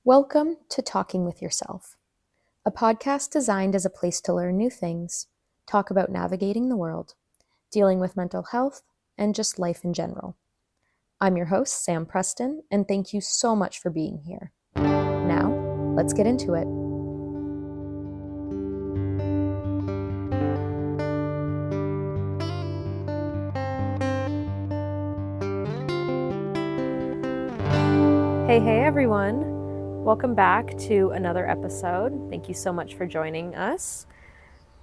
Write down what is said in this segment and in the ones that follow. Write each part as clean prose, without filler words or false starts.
Welcome to Talking with Yourself, a podcast designed as a place to learn new things, talk about navigating the world, dealing with mental health, and just life in general. I'm your host, Sam Preston, and thank you so much for being here. Now, let's get into it. Hey everyone. Welcome back to another episode. Thank you so much for joining us.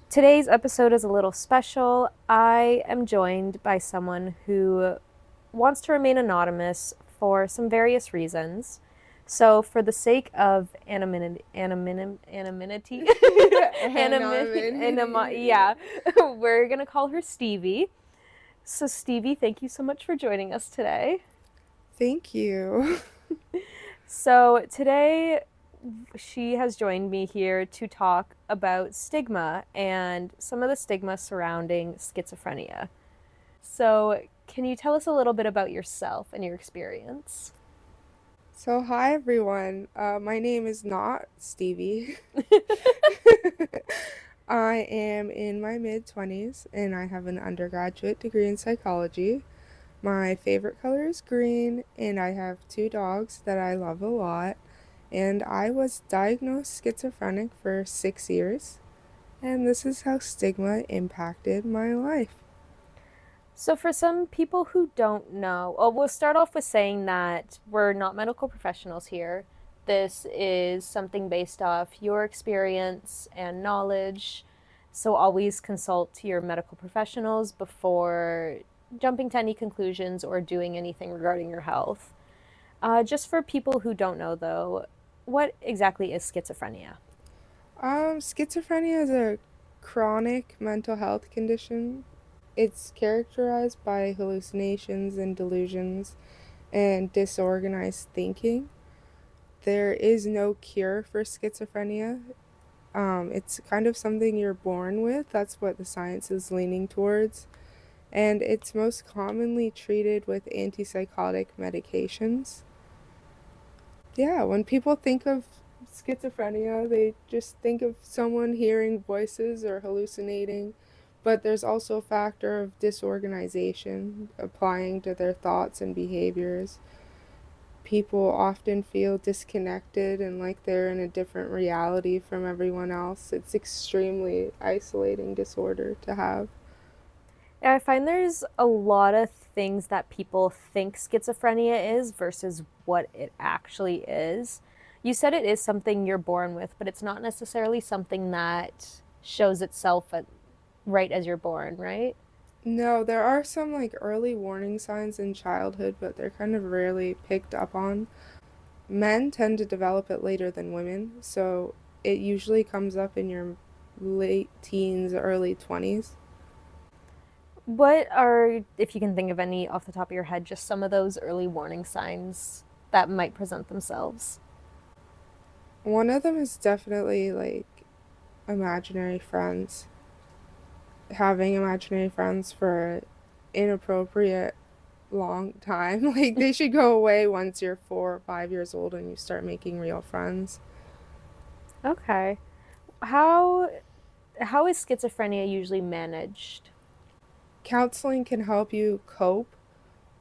Today's episode is a little special. I am joined by someone who wants to remain anonymous for some various reasons. So, for the sake of anonymity, we're going to call her Stevie. So, Stevie, thank you so much for joining us today. Thank you. So, today she has joined me here to talk about stigma and some of the stigma surrounding schizophrenia. So, can you tell us a little bit about yourself and your experience? So, hi everyone. My name is not Stevie. I am in my mid-20s and I have an undergraduate degree in psychology. My favorite color is green, and I have 2 dogs that I love a lot. And I was diagnosed schizophrenic for 6 years, and this is how stigma impacted my life. So, for some people who don't know, we'll start off with saying that we're not medical professionals here. This is something based off your experience and knowledge. So, always consult your medical professionals before jumping to any conclusions or doing anything regarding your health. Just for people who don't know, though, what exactly is schizophrenia? Schizophrenia is a chronic mental health condition. It's characterized by hallucinations and delusions and disorganized thinking. There is no cure for schizophrenia. It's kind of something you're born with. That's what the science is leaning towards. And it's most commonly treated with antipsychotic medications. Yeah, when people think of schizophrenia, they just think of someone hearing voices or hallucinating, but there's also a factor of disorganization applying to their thoughts and behaviors. People often feel disconnected and like they're in a different reality from everyone else. It's extremely isolating disorder to have. Yeah, I find there's a lot of things that people think schizophrenia is versus what it actually is. You said it is something you're born with, but it's not necessarily something that shows itself right as you're born, right? No, there are some like early warning signs in childhood, but they're kind of rarely picked up on. Men tend to develop it later than women, so it usually comes up in your late teens, early 20s. What are, if you can think of any off the top of your head, just some of those early warning signs that might present themselves? One of them is definitely like imaginary friends. Having imaginary friends for inappropriate long time. Like they should go away once you're 4 or 5 years old and you start making real friends. Okay. How how is schizophrenia usually managed? Counseling can help you cope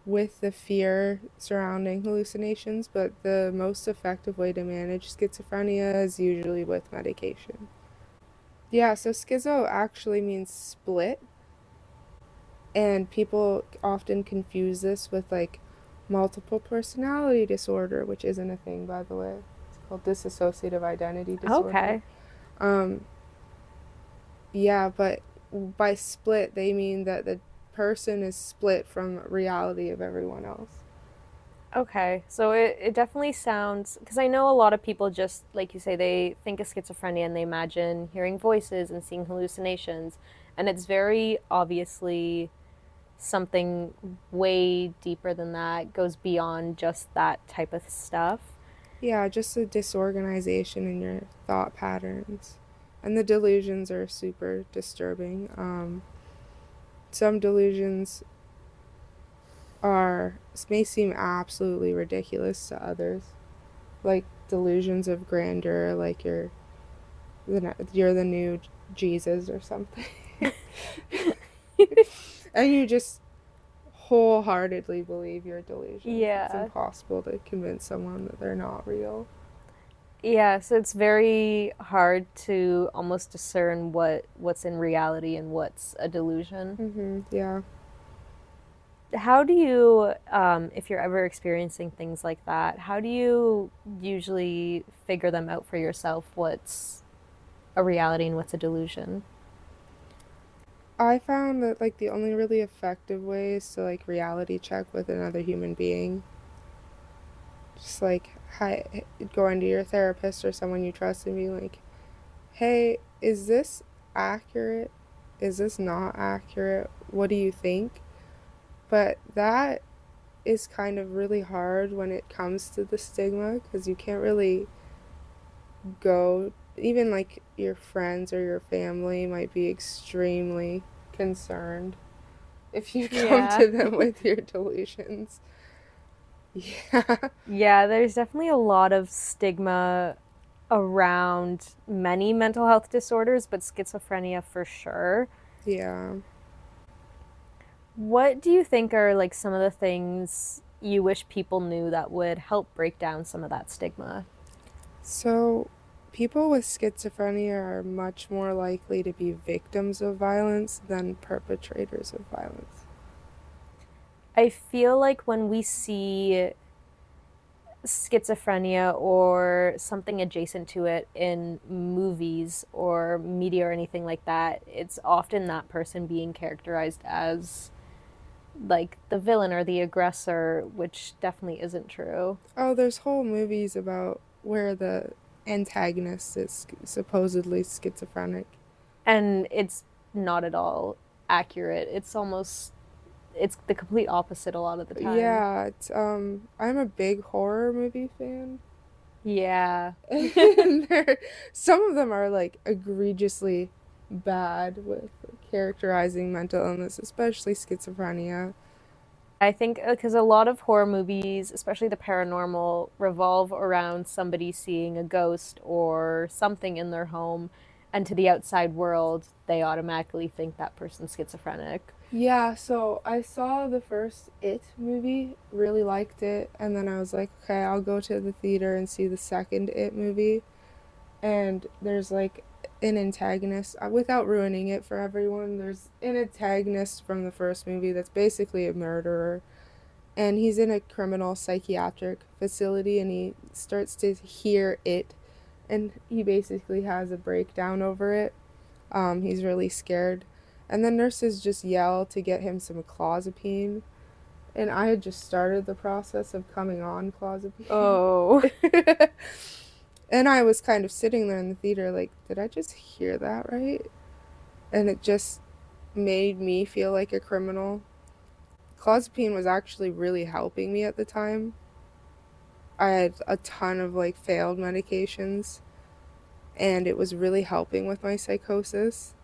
with the fear surrounding hallucinations, but the most effective way to manage schizophrenia is usually with medication. Yeah, so schizo actually means split, and people often confuse this with like multiple personality disorder, which isn't a thing, by the way. It's called dissociative identity disorder. Okay. Um, yeah, but by split, they mean that the person is split from reality of everyone else. Okay, so it definitely sounds, because I know a lot of people just, like you say, they think of schizophrenia and they imagine hearing voices and seeing hallucinations, and it's very obviously something way deeper than that, goes beyond just that type of stuff. Yeah, just a disorganization in your thought patterns. And the delusions are super disturbing. Some delusions are may seem absolutely ridiculous to others. like delusions of grandeur, like you're the new Jesus or something. And you just wholeheartedly believe your delusions. It's Yeah. impossible to convince someone that they're not real. Yeah, so it's very hard to almost discern what's in reality and what's a delusion. Yeah. How do you, if you're ever experiencing things like that, how do you usually figure them out for yourself? What's a reality and what's a delusion? I found that like the only really effective way is to like reality check with another human being. Just like hi, going to your therapist or someone you trust and being like, "Hey, is this accurate? Is this not accurate? What do you think?" But that is kind of really hard when it comes to the stigma because you can't really go, even like your friends or your family might be extremely concerned if you come Yeah. to them with your delusions. Yeah. Yeah, there's definitely a lot of stigma around many mental health disorders, but schizophrenia for sure. Yeah. What do you think are like some of the things you wish people knew that would help break down some of that stigma? So, people with schizophrenia are much more likely to be victims of violence than perpetrators of violence. I feel like when we see schizophrenia or something adjacent to it in movies or media or anything like that, it's often that person being characterized as like the villain or the aggressor, which definitely isn't true. Oh, there's whole movies about where the antagonist is supposedly schizophrenic. And it's not at all accurate. It's the complete opposite a lot of the time. Yeah, I'm a big horror movie fan. Yeah. And some of them are like egregiously bad with characterizing mental illness, especially schizophrenia. I think because a lot of horror movies, especially the paranormal, revolve around somebody seeing a ghost or something in their home, and to the outside world, they automatically think that person's schizophrenic. Yeah, so I saw the first It movie, really liked it, and then I was like, okay, I'll go to the theater and see the second It movie. And there's like an antagonist, without ruining it for everyone, there's an antagonist from the first movie that's basically a murderer. And he's in a criminal psychiatric facility and he starts to hear it and he basically has a breakdown over it. He's really scared. And then nurses just yell to get him some clozapine. And I had just started the process of coming on clozapine. Oh. And I was kind of sitting there in the theater, like, did I just hear that right? And it just made me feel like a criminal. Clozapine was actually really helping me at the time. I had a ton of like failed medications, and it was really helping with my psychosis.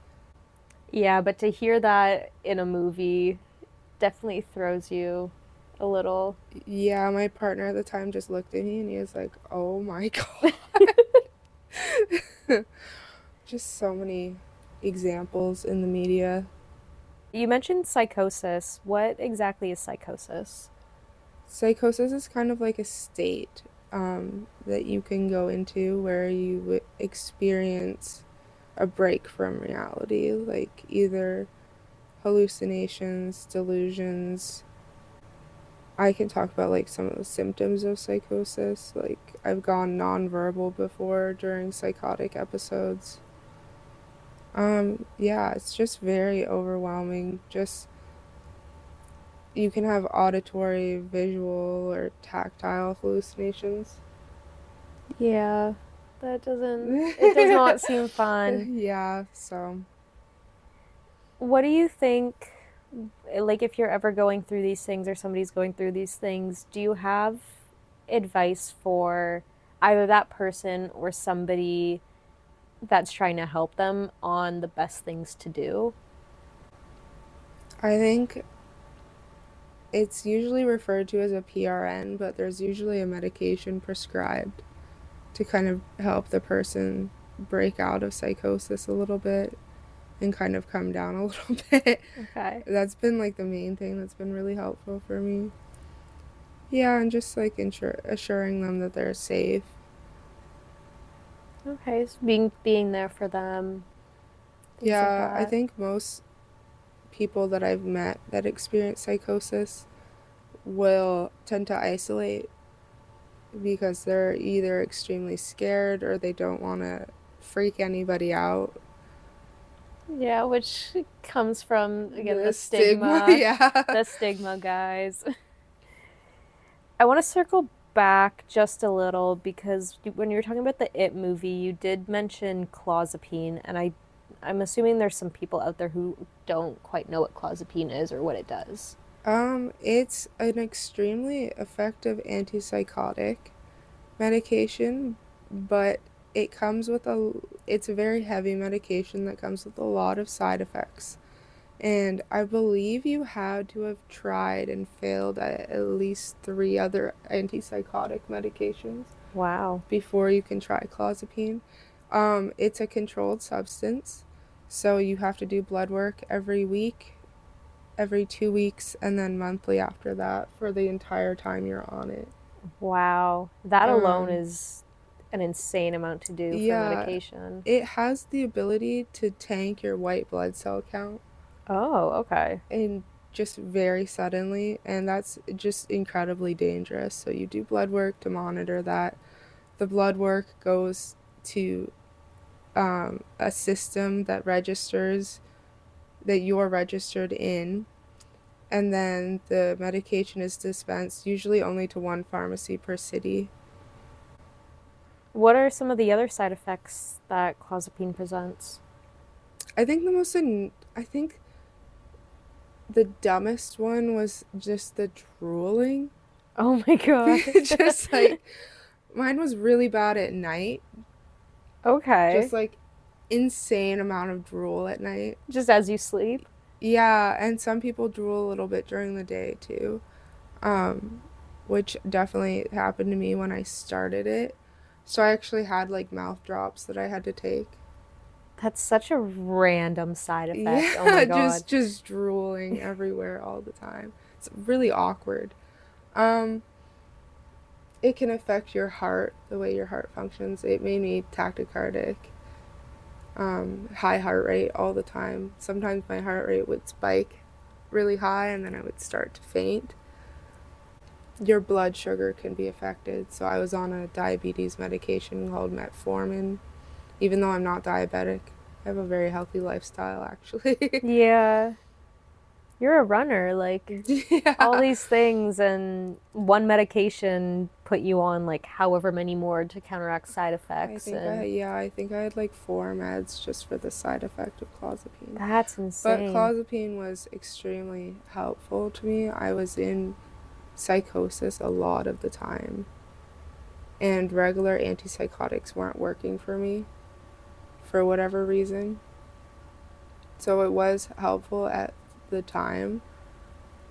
Yeah, but to hear that in a movie definitely throws you a little. Yeah, my partner at the time just looked at me and he was like, oh my God. Just so many examples in the media. You mentioned psychosis. What exactly is psychosis? Psychosis is kind of like a state that you can go into where you experience a break from reality, like either hallucinations, delusions. I can talk about like some of the symptoms of psychosis. Like I've gone nonverbal before during psychotic episodes. Yeah, it's just very overwhelming. Just you can have auditory, visual, or tactile hallucinations. Yeah, it does not seem fun. Yeah, so What do you think, like, if you're ever going through these things or somebody's going through these things, do you have advice for either that person or somebody that's trying to help them on the best things to do? I think It's usually referred to as a PRN, but there's usually a medication prescribed to kind of help the person break out of psychosis a little bit and kind of come down a little bit. Okay. That's been like the main thing that's been really helpful for me. Yeah, and just like assuring them that they're safe. Okay, so being there for them, things like Yeah, I that. think most people that I've met that experience psychosis will tend to isolate because they're either extremely scared or they don't want to freak anybody out. Yeah, which comes from again The stigma, yeah. the stigma, guys. I want to circle back just a little because when you were talking about the It movie, you did mention clozapine, and I'm assuming there's some people out there who don't quite know what clozapine is or what it does. It's an extremely effective antipsychotic medication, but it comes with it's a very heavy medication that comes with a lot of side effects. And I believe you had to have tried and failed at least three other antipsychotic medications Wow. before you can try clozapine. It's a controlled substance, so you have to do blood work every week, every 2 weeks, and then monthly after that for the entire time you're on it. Wow. That alone Um, is an insane amount to do for yeah, medication. it has the ability to tank your white blood cell count Oh, okay. and just very suddenly, and that's just incredibly dangerous. So you do blood work to monitor that. The blood work goes to a system that registers that you're registered in, and then the medication is dispensed usually only to one pharmacy per city. What are some of the other side effects that clozapine presents? I think I think the dumbest one was just the drooling. Oh my God. Just like mine was really bad at night, Okay. just like insane amount of drool at night. Just as you sleep? Yeah, and some people drool a little bit during the day too, um, which definitely happened to me when I started it. So I actually had like mouth drops that I had to take. That's such a random side effect. Oh my Yeah, God. just drooling everywhere all the time. It's really awkward. Um, it can affect your heart, the way your heart functions. It made me tachycardic, high heart rate all the time. Sometimes my heart rate would spike really high and then I would start to faint. Your blood sugar can be affected. So I was on a diabetes medication called metformin, even though I'm not diabetic. I have a very healthy lifestyle, actually. Yeah. You're a runner. Like, all Yeah. these things and one medication put you on like however many more to counteract side effects. And I think I had like four meds just for the side effect of clozapine. that's But insane. clozapine was extremely helpful to me. I was in psychosis a lot of the time, and regular antipsychotics weren't working for me for whatever reason. So it was helpful at the time.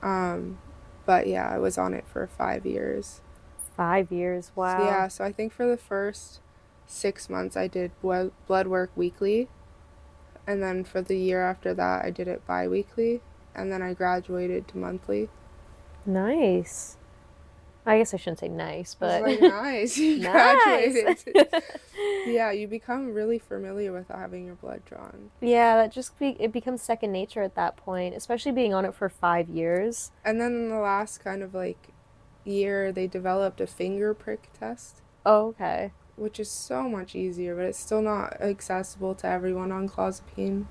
Um, but yeah, I was on it for 5 years. 5 years. So Wow. yeah, so I think for the first 6 months I did blood work weekly, and then for the year after that I did it bi-weekly, and then I graduated to monthly. Nice. I guess I shouldn't say nice, I was but like, nice, you nice. graduated. Yeah, you become really familiar with having your blood drawn. Yeah, it becomes second nature at that point, especially being on it for 5 years. And then in the last kind of like year, they developed a finger prick test, Oh, okay. which is so much easier, but it's still not accessible to everyone on clozapine.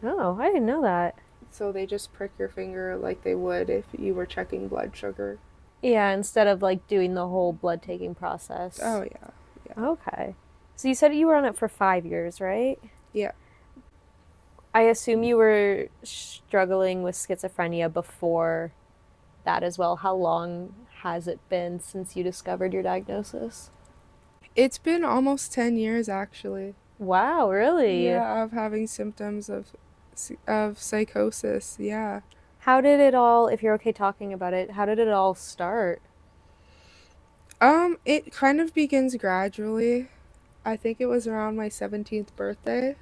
Oh, I didn't know that. So they just prick your finger like they would if you were checking blood sugar. Yeah, instead of like doing the whole blood taking process. Oh, yeah, yeah, Okay. So you said you were on it for 5 years, right? yeah. I assume you were struggling with schizophrenia before that as well. How long has it been since you discovered your diagnosis? It's been almost 10 years actually. Wow, really? Yeah, of having symptoms of psychosis. Yeah. How did it all, if you're okay talking about it, how did it all start? It kind of begins gradually. I think it was around my 17th birthday.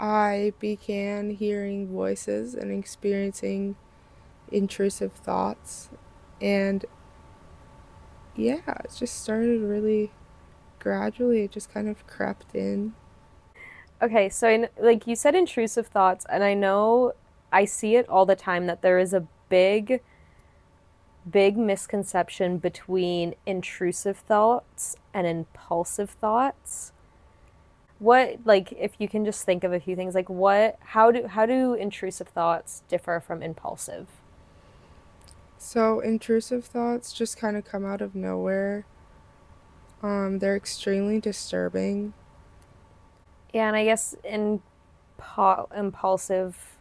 I began hearing voices and experiencing intrusive thoughts. And yeah, it just started really gradually. It just kind of crept in. Okay, so like you said, intrusive thoughts, and I know I see it all the time that there is a big misconception between intrusive thoughts and impulsive thoughts. What, like, if you can just think of a few things, like how do intrusive thoughts differ from impulsive? So, intrusive thoughts just kind of come out of nowhere. They're extremely disturbing. Yeah, and I guess impulsive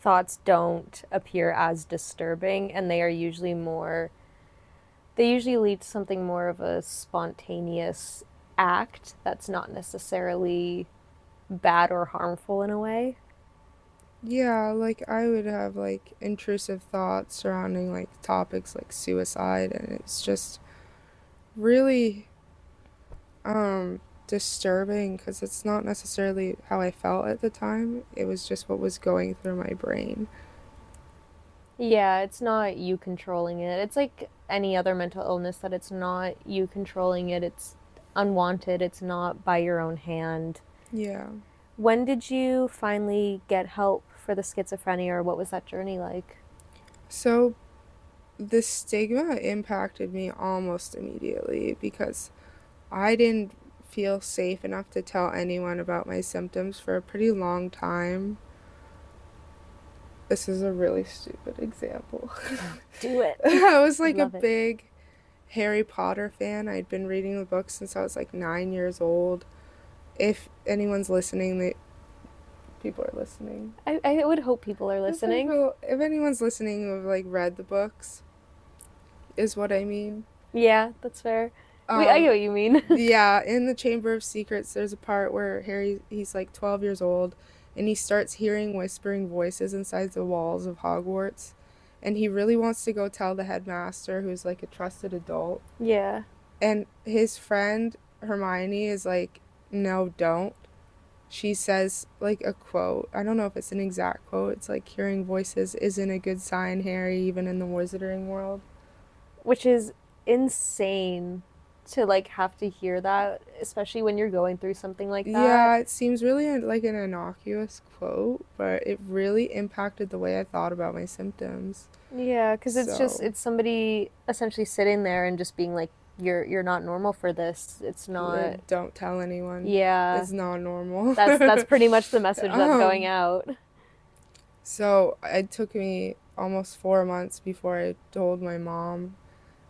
thoughts don't appear as disturbing, and they usually lead to something more of a spontaneous act that's not necessarily bad or harmful in a way. Yeah, like I would have like intrusive thoughts surrounding like topics like suicide, and it's just really disturbing because it's not necessarily how I felt at the time. It was just what was going through my brain. Yeah, it's not you controlling it. It's like any other mental illness that it's not you controlling it. It's unwanted. It's not by your own hand. Yeah. When did you finally get help for the schizophrenia, or what was that journey like? So the stigma impacted me almost immediately because I didn't feel safe enough to tell anyone about my symptoms for a pretty long time. This is a really stupid example. Do it. I was I like a love it. big Harry Potter fan. I'd been reading the books since I was like 9 years old. If anyone's listening, people are listening. I would hope people are listening. If anyone's listening who've like read the books, is what I mean. Yeah, that's fair. I Um, get what you mean. yeah, in the Chamber of Secrets, there's a part where he's like 12 years old, and he starts hearing whispering voices inside the walls of Hogwarts, and he really wants to go tell the headmaster, who's like a trusted adult. Yeah. And his friend Hermione is like, no, don't. She says like a quote. I don't know if it's an exact quote. It's like hearing voices isn't a good sign, Harry, even in the wizarding world. Which is insane to like have to hear that, especially when you're going through something like that. Yeah, it seems really like an innocuous quote, but it really impacted the way I thought about my symptoms. Yeah, because So, it's somebody essentially sitting there and just being like, you're not normal for this. It's not. don't tell anyone. Yeah, It's not normal. that's pretty much the message that's going um, out. so it took me almost 4 months before I told my mom,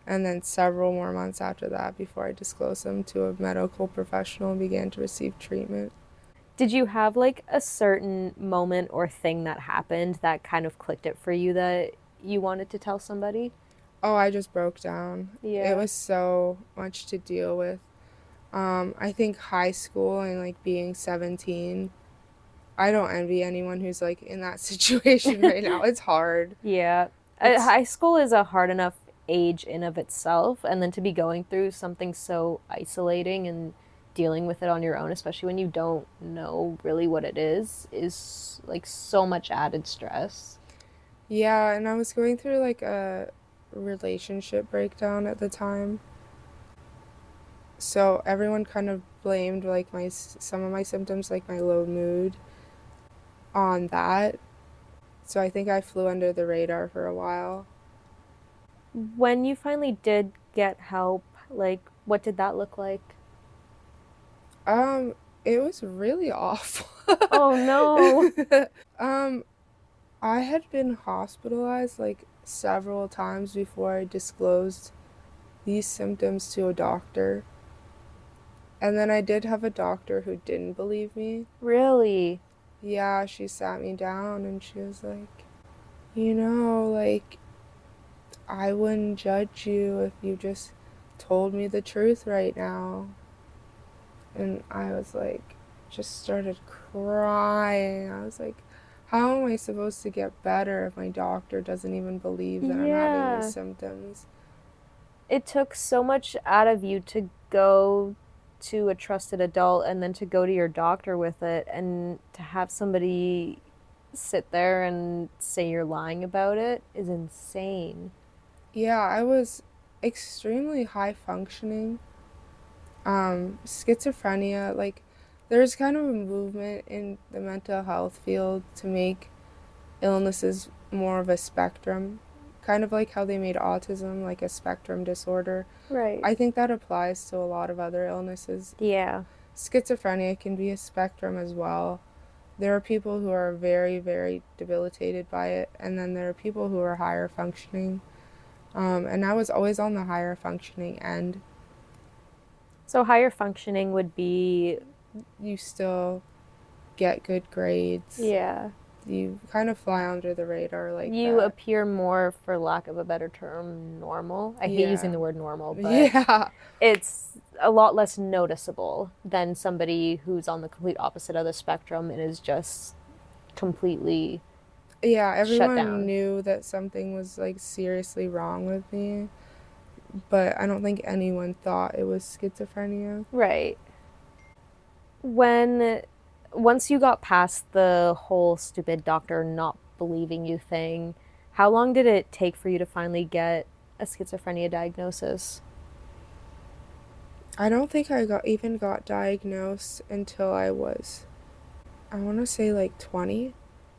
and then several more months after that before I disclosed them to a medical professional and began to receive treatment. Did you have like a certain moment or thing that happened that kind of clicked it for you that you wanted to tell somebody? Oh, I just broke down. It Yeah. was so much to deal with. I think high school and like being 17, I don't envy anyone who's like in that situation right now. It's hard. Yeah. It's, High school is a hard enough age in of itself, and then to be going through something so isolating and dealing with it on your own, especially when you don't know really what it is like so much added stress. yeah, and I was going through like a relationship breakdown at the time. So everyone kind of blamed like some of my symptoms, like my low mood, on that. So I think I flew under the radar for a while. When you finally did get help, like what did that look like? Um, it was really awful. Oh no. um, I had been hospitalized like several times before I disclosed these symptoms to a doctor. And then I did have a doctor who didn't believe me. Really? Yeah, she sat me down and she was like, like, I wouldn't judge you if you just told me the truth right now. And I was like, just started crying. I was like, How am I supposed to get better if my doctor doesn't even believe that I'm having these Yeah. symptoms? It took so much out of you to go to a trusted adult and then to go to your doctor with it and to have somebody sit there and say you're lying about it is insane. Yeah, I was extremely high functioning. Schizophrenia, like, there's kind of a movement in the mental health field to make illnesses more of a spectrum, kind of like how they made autism like a spectrum disorder. Right. I think that applies to a lot of other illnesses. Yeah. Schizophrenia can be a spectrum as well. There are people who are very, very debilitated by it, and then there are people who are higher functioning. And I was always on the higher functioning end. So higher functioning would be, You still get good grades. yeah, You kind of fly under the radar like you that. appear more, for lack of a better term, normal. I hate using Yeah. the word normal, but Yeah. it's a lot less noticeable than somebody who's on the complete opposite of the spectrum and is just completely Yeah, shut everyone down. knew that something was like seriously wrong with me, but I don't think anyone thought it was schizophrenia. Right. When once you got past the whole stupid doctor not believing you thing, how long did it take for you to finally get a schizophrenia diagnosis? I don't think I got diagnosed until I was, I want to say like 20.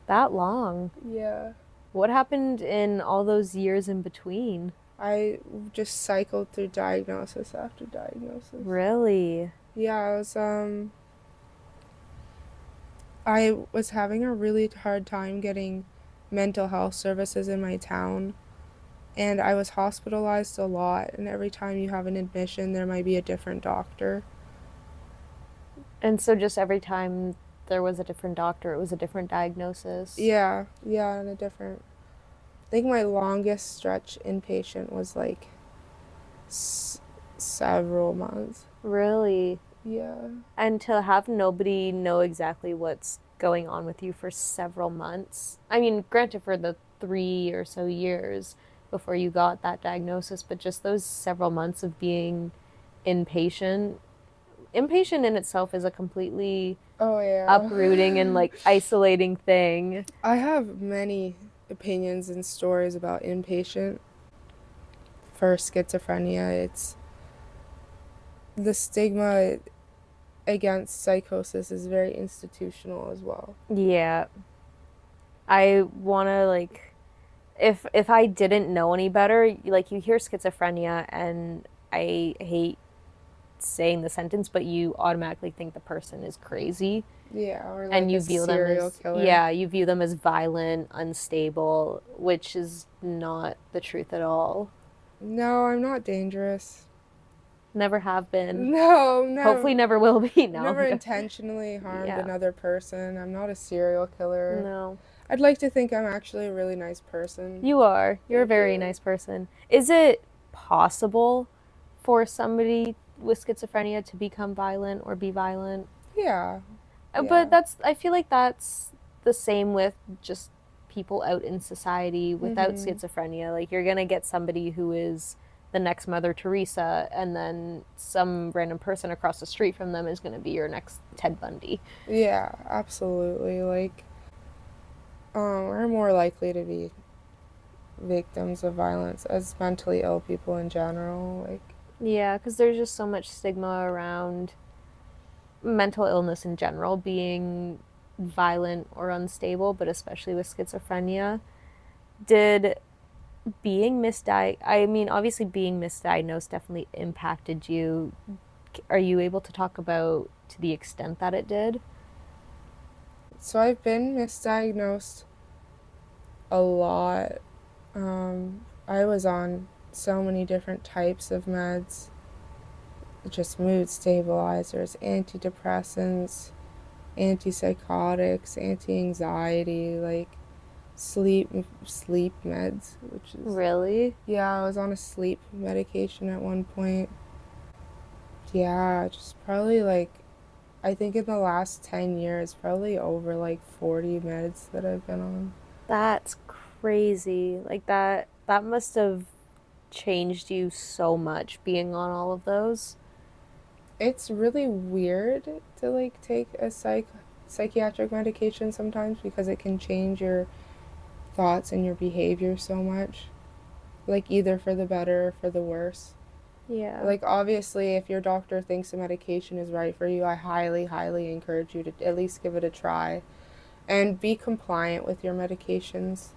That long. Yeah. What happened in all those years in between? I just cycled through diagnosis after diagnosis. Really? Yeah, I was having a really hard time getting mental health services in my town, and I was hospitalized a lot, and every time you have an admission there might be a different doctor. And so just every time there was a different doctor, it was a different diagnosis. Yeah, yeah, and a different. I think my longest stretch inpatient was like s- several months. Really? Yeah. And to have nobody know exactly what's going on with you for several months. I mean, granted, for the 3 or so years before you got that diagnosis, but just those several months of being inpatient. Inpatient in itself is a completely Oh uprooting and yeah. like isolating thing. I have many opinions and stories about inpatient for schizophrenia. It's the stigma against psychosis is very institutional as well. Yeah. I want to like if I didn't know any better, like you hear schizophrenia and I hate saying the sentence, but you automatically think the person is crazy Yeah, or and like a you view them serial as, killer. yeah, you view them as violent, unstable, which is not the truth at all. No, I'm not dangerous. Never have been. No, Hopefully never. never will be. I've No, never I'm just, intentionally harmed yeah. another person. I'm not a serial killer. No. I'd like to think I'm actually a really nice person. You are. You're a Thank very you. nice person. Is it possible for somebody with schizophrenia to become violent or be violent? Yeah, But yeah. I feel like that's the same with just people out in society without Mhm. schizophrenia. Like you're going to get somebody who is the next Mother Teresa, and then some random person across the street from them is going to be your next Ted Bundy. Yeah, absolutely. Like, we're more likely to be victims of violence as mentally ill people in general. Like, Yeah, because there's just so much stigma around mental illness in general being violent or unstable, but especially with schizophrenia. Did being misdiagnosed, I mean, obviously being misdiagnosed definitely impacted you. Are you able to talk about to the extent that it did? so I've been misdiagnosed a lot. I was on so many different types of meds, just mood stabilizers, antidepressants, antipsychotics, anti-anxiety, like sleep meds, which is, Really? yeah, I was on a sleep medication at one point. Yeah, just probably like I think in the last 10 years, probably over like 40 meds that I've been on. That's crazy. Like that must have changed you so much being on all of those. It's really weird to like take a psychiatric medication sometimes because it can change your thoughts and your behavior so much, like either for the better or for the worse. Yeah. Like obviously if your doctor thinks a medication is right for you, I highly encourage you to at least give it a try and be compliant with your medications.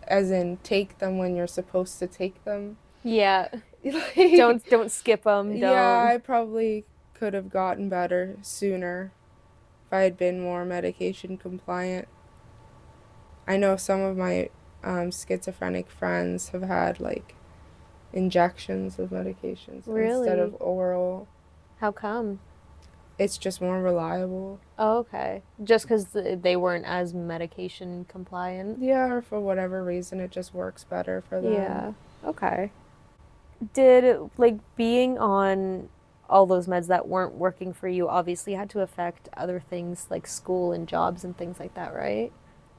As in take them when you're supposed to take them. Yeah. Like, Don't skip them. yeah, Don't. I probably could have gotten better sooner if I had been more medication compliant. I know some of my schizophrenic friends have had like injections of medications instead of Really? oral. How come? It's just more reliable. Oh, okay. Just because they weren't as medication compliant. Yeah, or for whatever reason, it just works better for them. Yeah. Okay. Did like being on all those meds that weren't working for you obviously had to affect other things like school and jobs and things like that, right?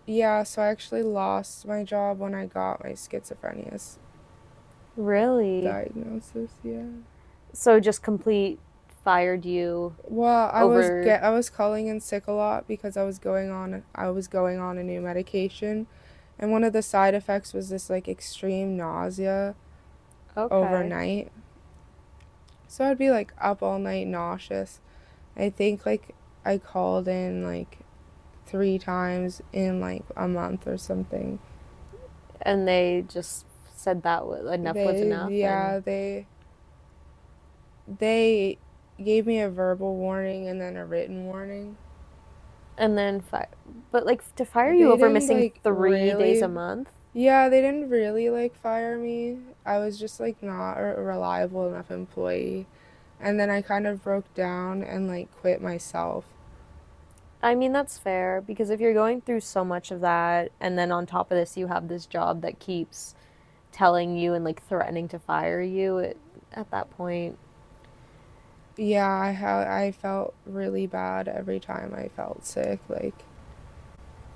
Yeah, so I actually lost my job when I got my schizophrenia Really? diagnosis. Yeah. So just complete fired you Well, over. I was calling in sick a lot because I was going on a new medication, and one of the side effects was this like extreme nausea Okay. overnight. So I'd be like up all night nauseous. I think like I called in like 3 times in like a month or something. And they just said that enough was enough and They gave me a verbal warning and then a written warning. then fire. But like to fire you They over didn't missing like 3 days a really, month? yeah, they didn't really like fire me. I was just like not a reliable enough employee. And then I kind of broke down and like quit myself. I mean, that's fair because if you're going through so much of that and then on top of this you have this job that keeps telling you and like threatening to fire you at that point. Yeah, I felt really bad every time I felt sick. Like,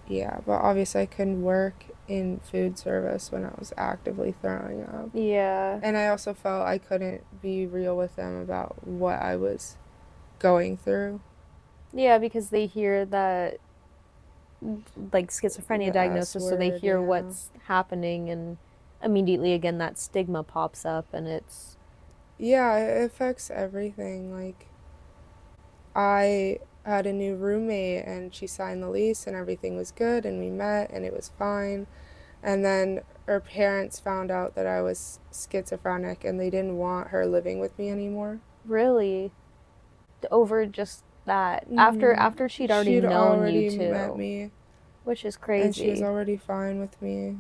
yeah, but obviously I couldn't work in food service when I was actively throwing up. Yeah. And I also felt I couldn't be real with them about what I was going through. Yeah, because they hear that like schizophrenia The S diagnosis, so they word, hear yeah. what's happening and immediately again that stigma pops up and it's Yeah, it affects everything. Like, I had a new roommate and she signed the lease and everything was good and we met and it was fine. And then her parents found out that I was schizophrenic and they didn't want her living with me anymore. really over just that Mm-hmm. after she'd already She'd known you already met too, me which is and she was crazy. already fine with me.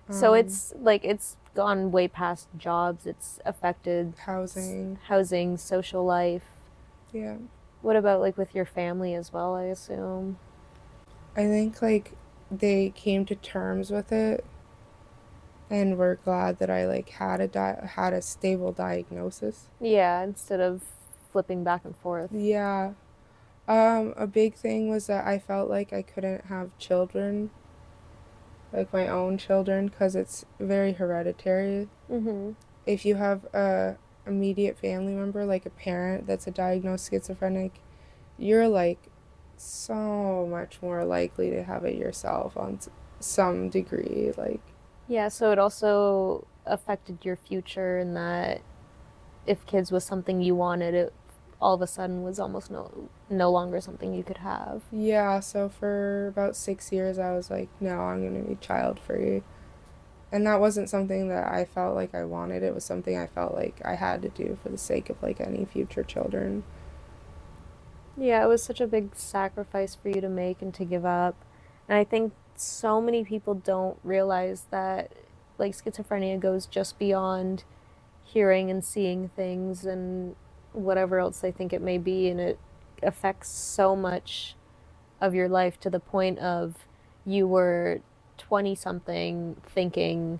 So Um, it's like it's gone way past jobs. It's affected Housing, housing, social life. yeah. What about like with your family as well, I assume? I think like they came to terms with it and were glad that I like had a stable diagnosis. Yeah, instead of flipping back and forth. Yeah. A big thing was that I felt like I couldn't have children, like my own children, because it's very hereditary. Mhm. If you have a immediate family member, like a parent that's a diagnosed schizophrenic, you're like so much more likely to have it yourself on some degree. Like, Yeah, so it also affected your future in that if kids was something you wanted, it all of a sudden was almost no longer something you could have. yeah, so for about 6 years, I was like, no, I'm going to be child free. And that wasn't something that I felt like I wanted. It was something I felt like I had to do for the sake of like any future children. Yeah, it was such a big sacrifice for you to make and to give up. And I think so many people don't realize that like schizophrenia goes just beyond hearing and seeing things and whatever else they think it may be and it affects so much of your life to the point of you were 20 something thinking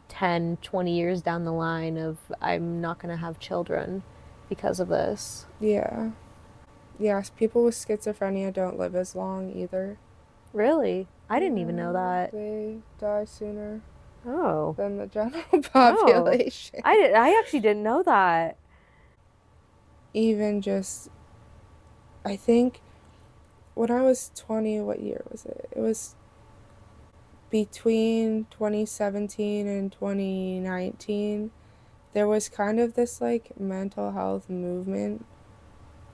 10, 20 years down the line of I'm not going to have children because of this. Yeah. Yes, people with schizophrenia don't live as long either. Really? I didn't even know Yeah, that. they die sooner Oh. than the general Oh. population. I actually didn't know that. Even just, I think when I was 20, what year was it? It was between 2017 and 2019. There was kind of this like mental health movement.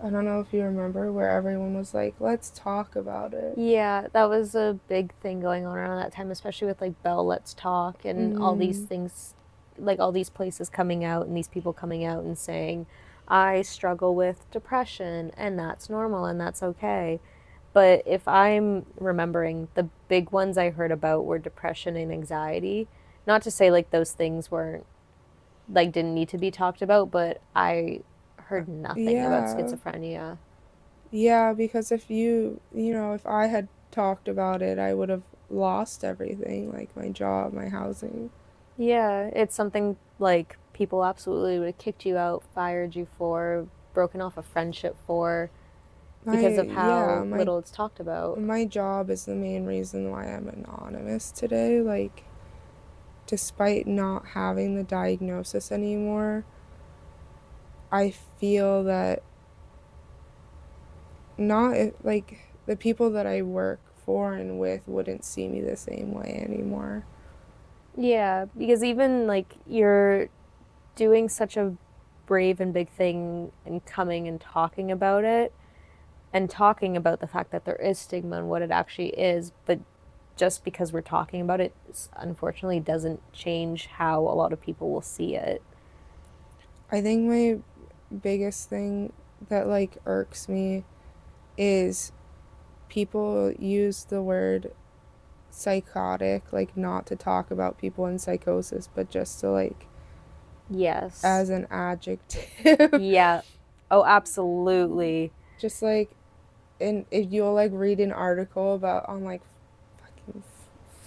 I don't know if you remember, where everyone was like, let's talk about it. Yeah, that was a big thing going on around that time, especially with like Bell Let's Talk and all these Mm-hmm. things, like all these places coming out and these people coming out and saying, I struggle with depression and that's normal and that's okay. But if I'm remembering, the big ones I heard about were depression and anxiety. Not to say like those things weren't, like, didn't need to be talked about, but I heard nothing about Yeah. schizophrenia. Yeah, because if I had talked about it, I would have lost everything, like my job, my housing. Yeah, it's something like people absolutely would have kicked you out, fired you for, broken off a friendship for, My, because of yeah, how little it's talked about. my job is the main reason why I'm anonymous today. Like, despite not having the diagnosis anymore, I feel that not like the people that I work for and with wouldn't see me the same way anymore. Yeah, because even like you're doing such a brave and big thing and coming and talking about it and talking about the fact that there is stigma and what it actually is, but just because we're talking about it, unfortunately doesn't change how a lot of people will see it. I think my biggest thing that like irks me is people use the word psychotic, like not to talk about people in psychosis, but just to like Yes. as an adjective. Yeah. Oh, absolutely. Just like, and if you'll like read an article about on like fucking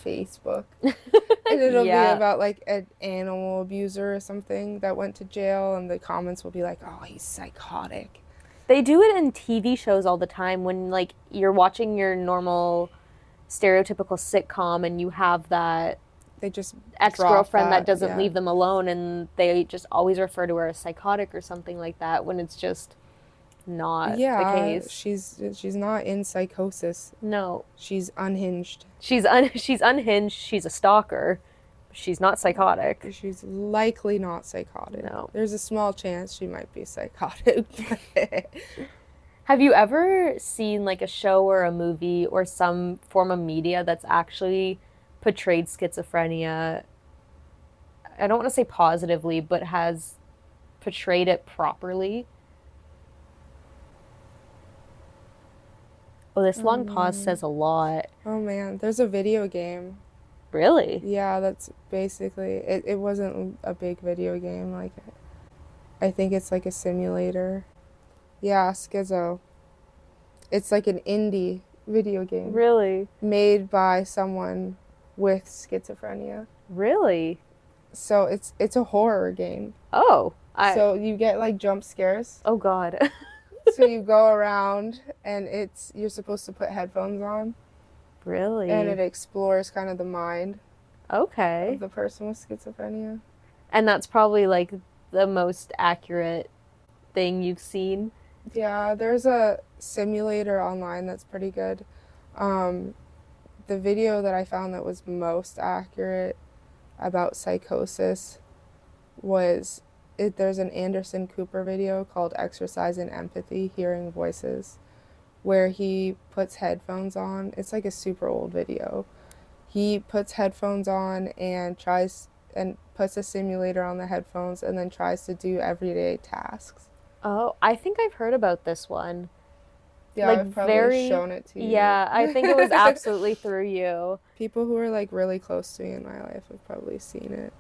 Facebook, and it'll be Yeah. about like an animal abuser or something that went to jail, and the comments will be like, oh, he's psychotic. They do it in TV shows all the time when like you're watching your normal stereotypical sitcom and you have that They just drop ex-girlfriend that that, doesn't yeah. leave them alone and they just always refer to her as psychotic or something like that when it's just not the Yeah, case. she's not in psychosis. No. She's unhinged. She's unhinged, she's a stalker. She's not psychotic. She's likely not psychotic. No. There's a small chance she might be psychotic. Have you ever seen like a show or a movie or some form of media that's actually portrayed schizophrenia? I don't want to say positively, but has portrayed it properly. Oh, this long pause says a lot. Oh man, there's a video game. Really? Yeah, that's basically it. It wasn't a big video game. Like, I think it's like a simulator. Yeah, Schizo. It's like an indie video game Really? made by someone with schizophrenia. Really? So it's a horror game. Oh, I So you get like jump scares. oh God. So you go around and you're supposed to put headphones on, and it Really? explores kind of the mind of Okay. the person with schizophrenia. And that's probably like the most accurate thing you've seen. Yeah, there's a simulator online that's pretty good. Um, the video that I found that was most accurate about psychosis was there's an Anderson Cooper video called Exercise in Empathy, Hearing Voices, where he puts headphones on. It's like a super old video. He puts headphones on and tries and puts a simulator on the headphones and then tries to do everyday tasks. Oh, I think I've heard about this one. Yeah, Like I've probably very, shown it to yeah, I think it was you. absolutely through you. People who are like really close to me in my life have probably seen it.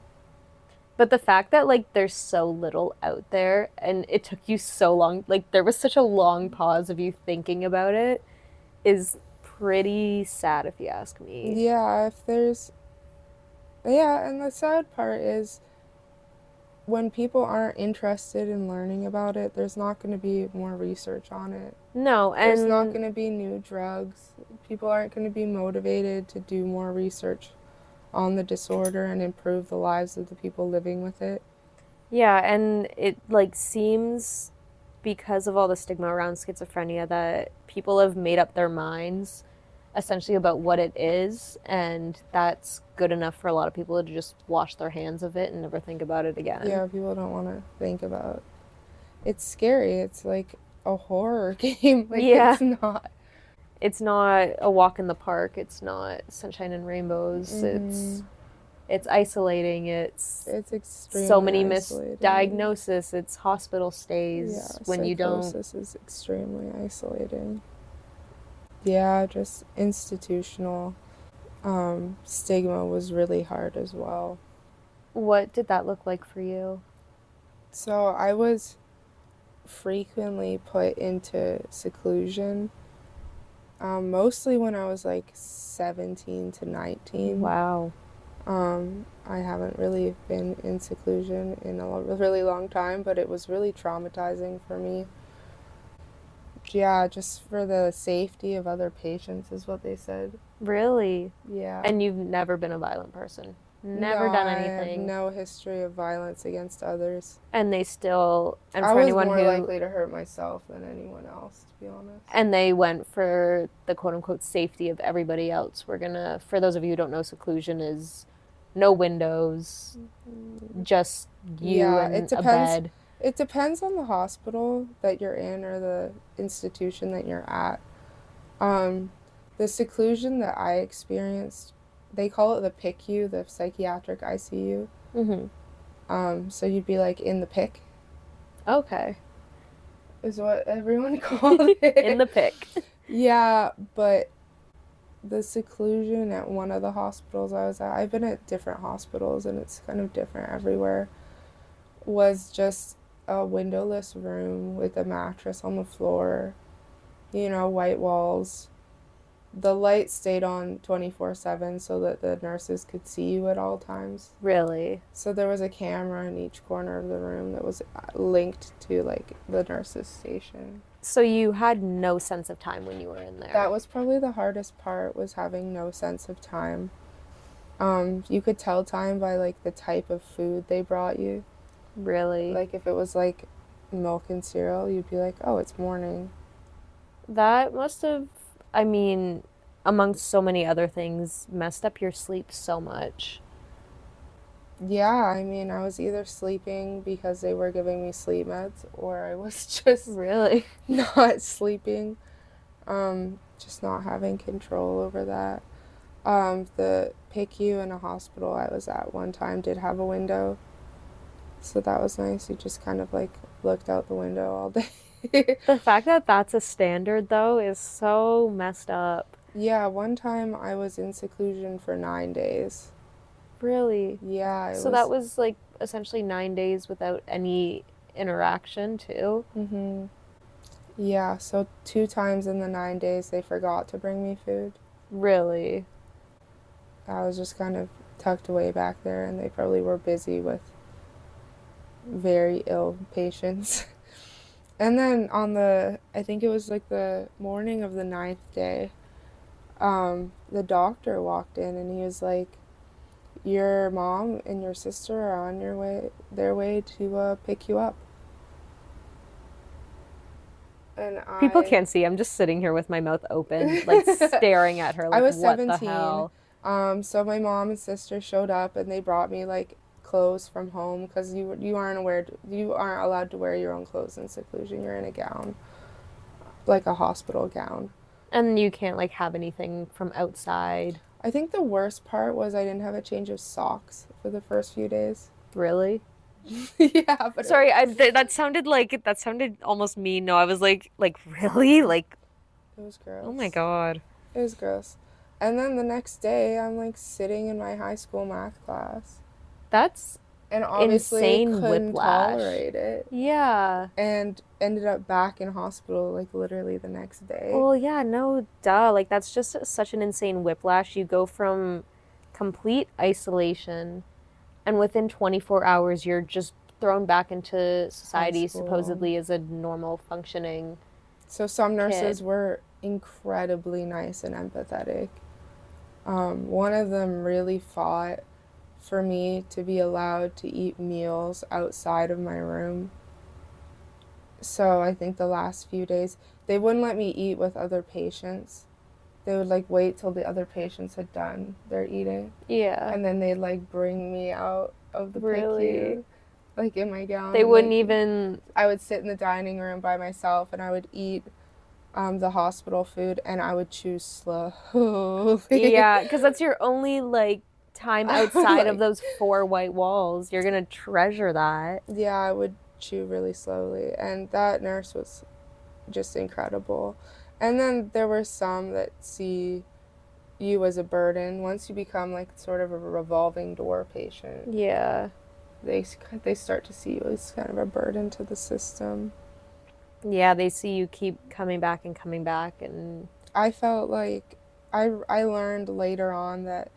But the fact that like there's so little out there and it took you so long, like there was such a long pause of you thinking about it is pretty sad if you ask me. Yeah, if there's, yeah, and the sad part is when people aren't interested in learning about it, there's not going to be more research on it. No, There's not and going to be new drugs. People aren't going to be motivated to do more research on the disorder and improve the lives of the people living with it. yeah, and it like seems because of all the stigma around schizophrenia that people have made up their minds essentially about what it is, and that's good enough for a lot of people to just wash their hands of it and never think about it again. Yeah, people don't want to think about. It's scary. It's like a horror game. Like Yeah, it's not. it's not a walk in the park. It's not sunshine and rainbows. Mm-hmm. It's isolating. It's It's so extremely many isolating. misdiagnoses. It's hospital Yeah, stays when you don't. psychosis is extremely isolating. Yeah, just institutional stigma was really hard as well. What did that look like for you? So I was frequently put into seclusion, mostly when I was like 17 to 19. Wow. I haven't really been in seclusion in a really long time, but it was really traumatizing for me. Yeah, just for the safety of other patients, is what they said. Really? Yeah. And you've never been a violent person? No, Never done I have anything? no history of violence against others. And they still, and I for was anyone more who, likely to hurt myself than anyone else, to be honest. and they went for the quote unquote safety of everybody else. We're gonna, for those of you who don't know, seclusion is no windows, just you Yeah, and a bed. it depends on the hospital that you're in or the institution that you're at. Um, the seclusion that I experienced, they call it the PICU, the psychiatric ICU. Mm-hmm. So you'd be like in the PIC, Okay. is what everyone called In it. the pick. Yeah, but the seclusion at one of the hospitals I was at, I've been at different hospitals and it's kind of different everywhere, was just a windowless room with a mattress on the floor, white walls. The light stayed on 24/7 so that the nurses could see you at all times. Really? So there was a camera in each corner of the room that was linked to like the nurses' station. So you had no sense of time when you were in That there? was probably the hardest part, was having no sense of time. You could tell time by like the type of food they brought you. Really? Like if it was like milk and cereal, you'd be like, "Oh, it's morning." That must have, I mean, amongst so many other things, messed up your sleep so much. Yeah, I mean, I was either sleeping because they were giving me sleep meds, or I was just Really? not sleeping, just not having control over that. The PICU in a hospital I was at one time did have a window, so that was nice. You just kind of like looked out the window all day. The fact that that's a standard, though, is so messed up. Yeah, one time I was in seclusion for 9 days. Really? Yeah, it So that was. was like essentially 9 days without any interaction, too? Mhm. Yeah, so 2 times in the 9 days they forgot to bring me food. Really? I was just kind of tucked away back there, and they probably were busy with very ill patients. And then I think it was like the morning of the ninth day, the doctor walked in and he was like, "Your mom and your sister are on their way to pick you up." And People can't see. I'm just sitting here with my mouth open, like staring at her, I like, was what the 17. hell? So my mom and sister showed up and they brought me like clothes from home, because you aren't allowed to wear your own clothes in seclusion. You're in a gown, like a hospital gown. And you can't, like, have anything from outside. I think the worst part was I didn't have a change of socks for the first few days. Really? Yeah, but Sorry, that sounded like that sounded almost mean. No, I was like really? Like, it was oh my gross. God. It was gross. And then the next day, I'm like sitting in my high school math class, That's and obviously insane couldn't whiplash. tolerate it, Yeah. and ended up back in hospital like literally the next day. Well, yeah, no, duh. Like, that's just such an insane whiplash. You go from complete isolation, and within 24 hours, you're just thrown back into high society school. supposedly as a normal functioning So some nurses kid. were incredibly nice and empathetic. One of them really fought for me to be allowed to eat meals outside of my room. So I think the last few days, they wouldn't let me eat with other patients. They would like wait till the other patients had done their eating, Yeah, and then they'd like bring me out of the really. PICU, like in my gown, They and wouldn't like even. I would sit in the dining room by myself, and I would eat the hospital food, and I would chew slowly. Yeah, because that's your only like time I would outside of like, those four white walls. You're gonna treasure that. yeah, I would chew really slowly, and that nurse was just incredible. And then there were some that see you as a burden. Once you become like sort of a revolving door patient, Yeah. they they start to see you as kind of a burden to the system. Yeah, they see you keep coming back and I felt like I learned later on that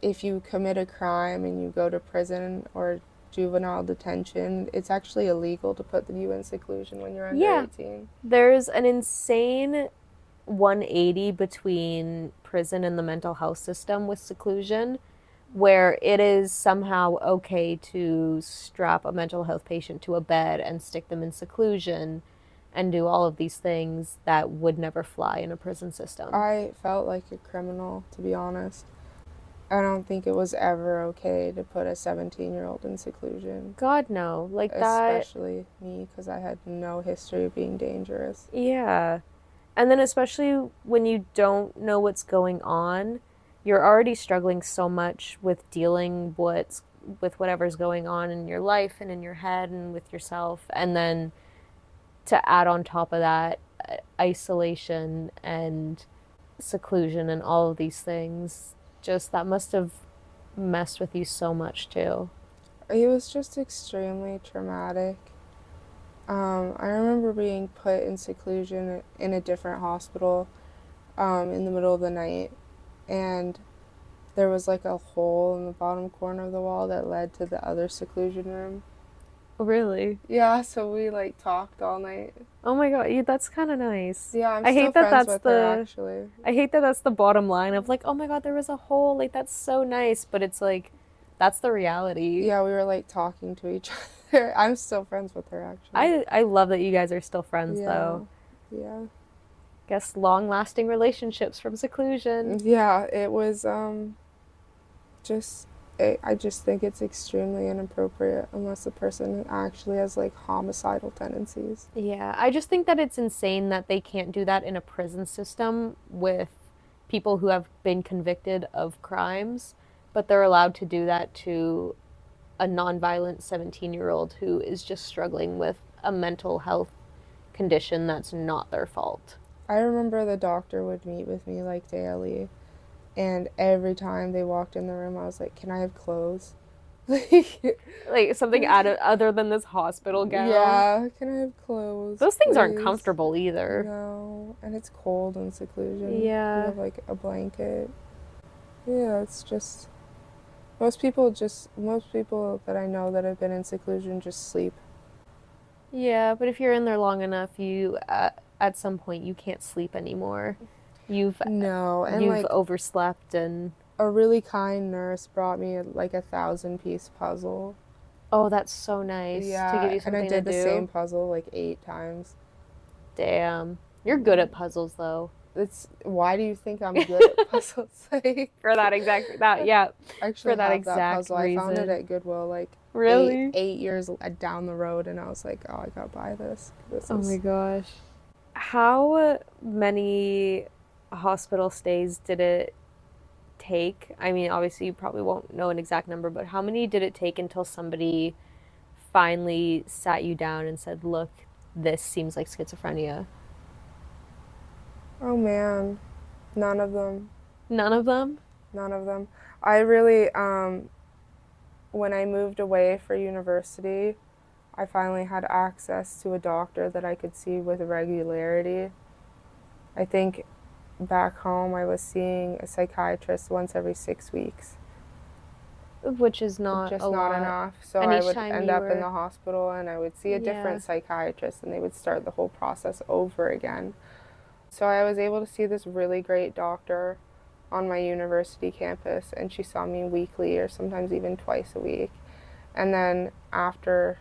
if you commit a crime and you go to prison or juvenile detention, it's actually illegal to put you in seclusion when you're under yeah, 18. there's an insane 180 between prison and the mental health system with seclusion, where it is somehow okay to strap a mental health patient to a bed and stick them in seclusion and do all of these things that would never fly in a prison system. I felt like a criminal, to be honest. I don't think it was ever okay to put a 17-year-old in seclusion, God, no. Like that, especially me because I had no history of being dangerous. yeah. And then, especially when you don't know what's going on, you're already struggling so much with dealing with whatever's going on in your life and in your head and with yourself. And then to add on top of that, isolation and seclusion and all of these things, just that must have messed with you so much too. It was just extremely traumatic. I remember being put in seclusion in a different hospital in the middle of the night, and there was like a hole in the bottom corner of the wall that led to the other seclusion room. Really? Yeah, so we like talked all night. Oh my God, that's kind of nice. Yeah, I'm I still hate that friends that's with her the actually. I hate that that's the bottom line of like, oh my God, there was a hole. Like that's so nice, but it's like that's the reality. Yeah, we were like talking to each other. I'm still friends with her actually. I love that you guys are still friends Yeah, though. yeah, Guess long-lasting relationships from seclusion. yeah. It was just I just think it's extremely inappropriate unless the person actually has like homicidal tendencies. Yeah, I just think that it's insane that they can't do that in a prison system with people who have been convicted of crimes, but they're allowed to do that to a nonviolent 17-year-old who is just struggling with a mental health condition that's not their fault. I remember the doctor would meet with me like daily, and every time they walked in the room, I was like, "Can I have clothes?" Like, Like something other than this hospital gown. yeah, can I have clothes, Those things aren't please? comfortable either. No, and it's cold in seclusion. You Yeah. have like a blanket. Yeah, it's just most people that I know that have been in seclusion just sleep. Yeah, but if you're in there long enough, you at some point you can't sleep anymore. You've No, and you've like overslept and a really kind nurse brought me like a 1,000 piece puzzle. oh, that's so nice to give Yeah, you and I something to did the do. same puzzle like 8 times. Damn. You're good at puzzles though. It's why do you think I'm good at puzzles? Like, For that exact that yeah, I for actually that have that exact puzzle. I found it reason. at Goodwill like eight Really? 8 years down the road, and I was like, oh, I gotta buy this. This Oh my is gosh. How many hospital stays did it take? I mean, obviously you probably won't know an exact number, but how many did it take until somebody finally sat you down and said, "Look, this seems like schizophrenia"? oh man, none of them. None of them? None of them. I really when I moved away for university, I finally had access to a doctor that I could see with regularity. I think back home I was seeing a psychiatrist once every 6 weeks. which is not a just not lot. enough. So And I each would time end you up in were, the hospital and I would see a yeah. different psychiatrist and they would start the whole process over again. So I was able to see this really great doctor on my university campus and she saw me weekly or sometimes even twice a week. And then after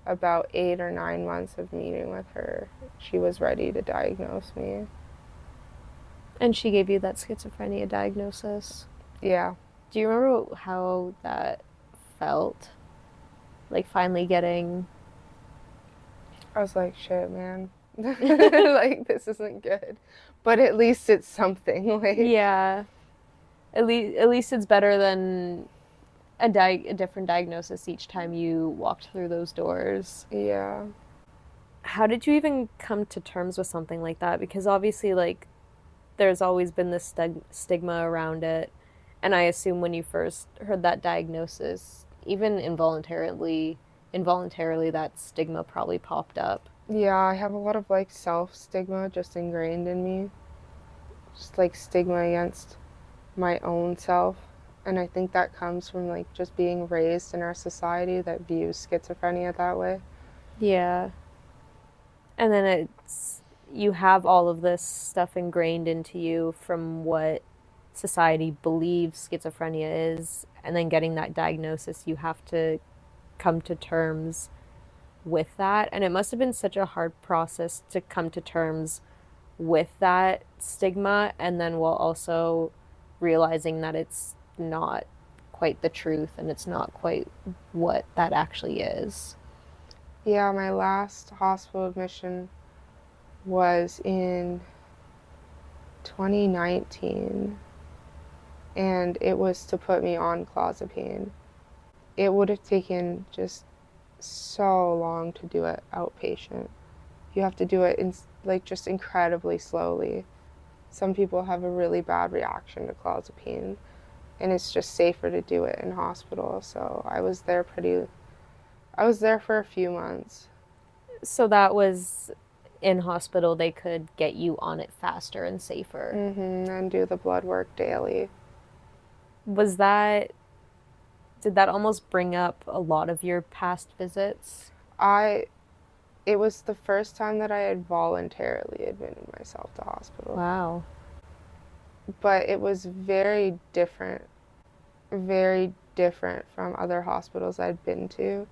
about 8 or 9 months of meeting with her, she was ready to diagnose me. And she gave you that schizophrenia diagnosis. Yeah. Do you remember how that felt? Like finally getting. I was like, shit, man. Like, this isn't good. But at least it's something. Like, Yeah. At least it's better than a different diagnosis each time you walked through those doors. yeah. How did you even come to terms with something like that? Because obviously, like, there's always been this stigma around it. And I assume when you first heard that diagnosis, even involuntarily, that stigma probably popped up. Yeah, I have a lot of like self stigma just ingrained in me. Just like stigma against my own self. And I think that comes from like just being raised in our society that views schizophrenia that way. Yeah. And then you have all of this stuff ingrained into you from what society believes schizophrenia is, and then getting that diagnosis, you have to come to terms with that. And it must have been such a hard process to come to terms with that stigma, and then while also realizing that it's not quite the truth and it's not quite what that actually is. Yeah, my last hospital admission was in 2019 and it was to put me on clozapine. It would have taken just so long to do it outpatient. You have to do it in like just incredibly slowly. Some people have a really bad reaction to clozapine and it's just safer to do it in hospital. So I was there for a few months. So that was in hospital, they could get you on it faster and safer. And do the blood work daily. Was that, did that almost bring up a lot of your past visits? I It was the first time that I had voluntarily admitted myself to hospital. Wow. But it was very different from other hospitals I'd been to.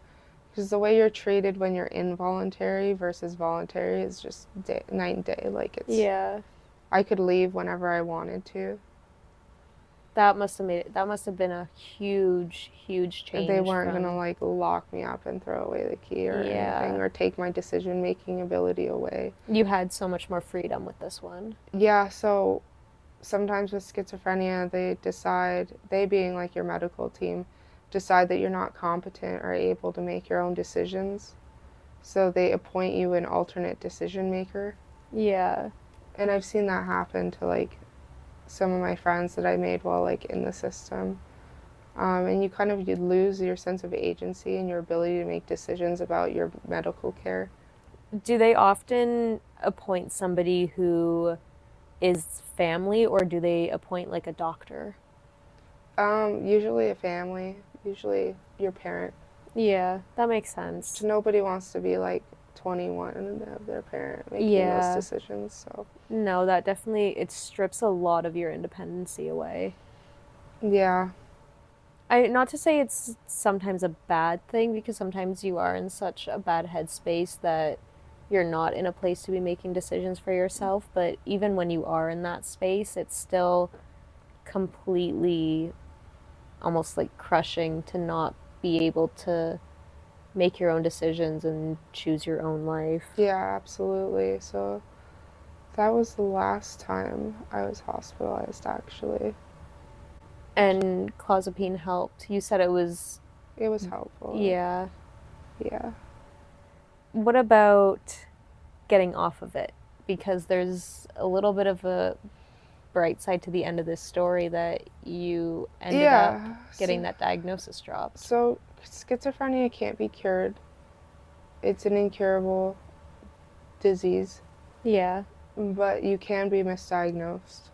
Because the way you're treated when you're involuntary versus voluntary is just night and day. Like Yeah. I could leave whenever I wanted to. That must have been a huge, huge They change weren't gonna from, like lock me up and throw away the key or anything yeah. or take my decision making ability away. You had so much more freedom with this one. Yeah, so sometimes with schizophrenia, they being like your medical team, decide that you're not competent or able to make your own decisions. So they appoint you an alternate decision maker. Yeah. And I've seen that happen to like some of my friends that I made while like in the system. And you lose your sense of agency and your ability to make decisions about your medical care. Do they often appoint somebody who is family, or do they appoint like a doctor? Usually a family, usually your parent. Yeah, that makes sense. Nobody wants to be like 21 and have their parent making those Yeah. decisions. So No, that definitely, it strips a lot of your independency away. yeah, Not to say it's sometimes a bad thing, because sometimes you are in such a bad headspace that you're not in a place to be making decisions for yourself, but even when you are in that space, it's still completely almost like crushing to not be able to make your own decisions and choose your own life. yeah, absolutely. So that was the last time I was hospitalized. Actually, And clozapine helped. You said it was, it was helpful. yeah. Yeah. What about getting off of it? Because there's a little bit of a bright side to the end of this story that you ended up Yeah. getting that diagnosis dropped. So schizophrenia can't be cured. It's an incurable disease, Yeah, but you can be misdiagnosed.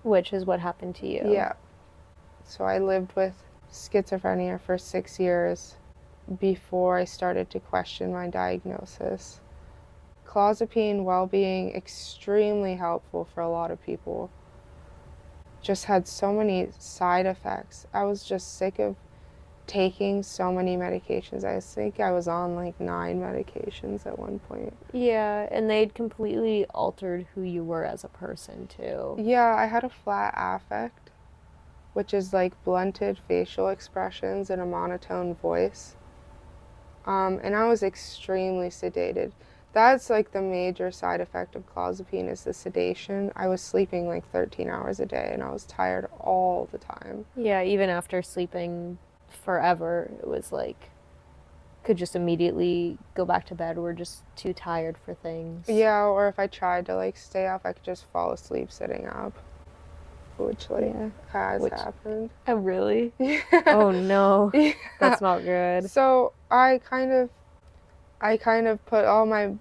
which is what happened to you. Yeah. So I lived with schizophrenia for 6 years before I started to question my diagnosis. Clozapine, while being extremely helpful for a lot of people, just had so many side effects. I was just sick of taking so many medications. I think I was on like 9 medications at one point. Yeah, and they'd completely altered who you were as a person, too. Yeah, I had a flat affect, which is like blunted facial expressions and a monotone voice. And I was extremely sedated. That's like the major side effect of clozapine is the sedation. I was sleeping like 13 hours a day and I was tired all the time. Yeah, even after sleeping forever, it was like could just immediately go back to bed. We're just too tired for things. Yeah, or if I tried to like stay up, I could just fall asleep sitting up, which like Yeah. has Which, happened. oh, really? Yeah. Oh no, Yeah. that's not good. So I kind of put all my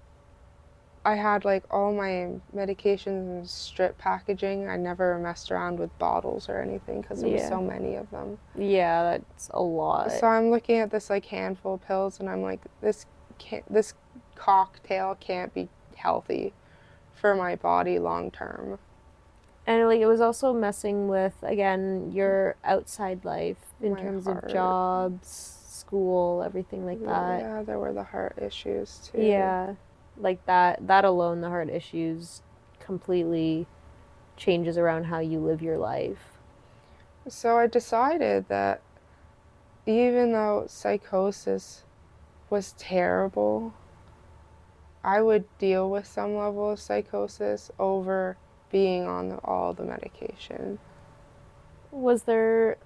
I had like all my medications in strip packaging. I never messed around with bottles or anything because there was Yeah. so many of them. Yeah, that's a lot. So I'm looking at this like handful of pills and I'm like, this cocktail can't be healthy for my body long term. And like it was also messing with again your outside life in My terms of heart. jobs, school, everything like that. Yeah, there were the heart issues too. Yeah. Like that alone, the heart issues completely changes around how you live your life. So I decided that even though psychosis was terrible, I would deal with some level of psychosis over being on all the medication. Was there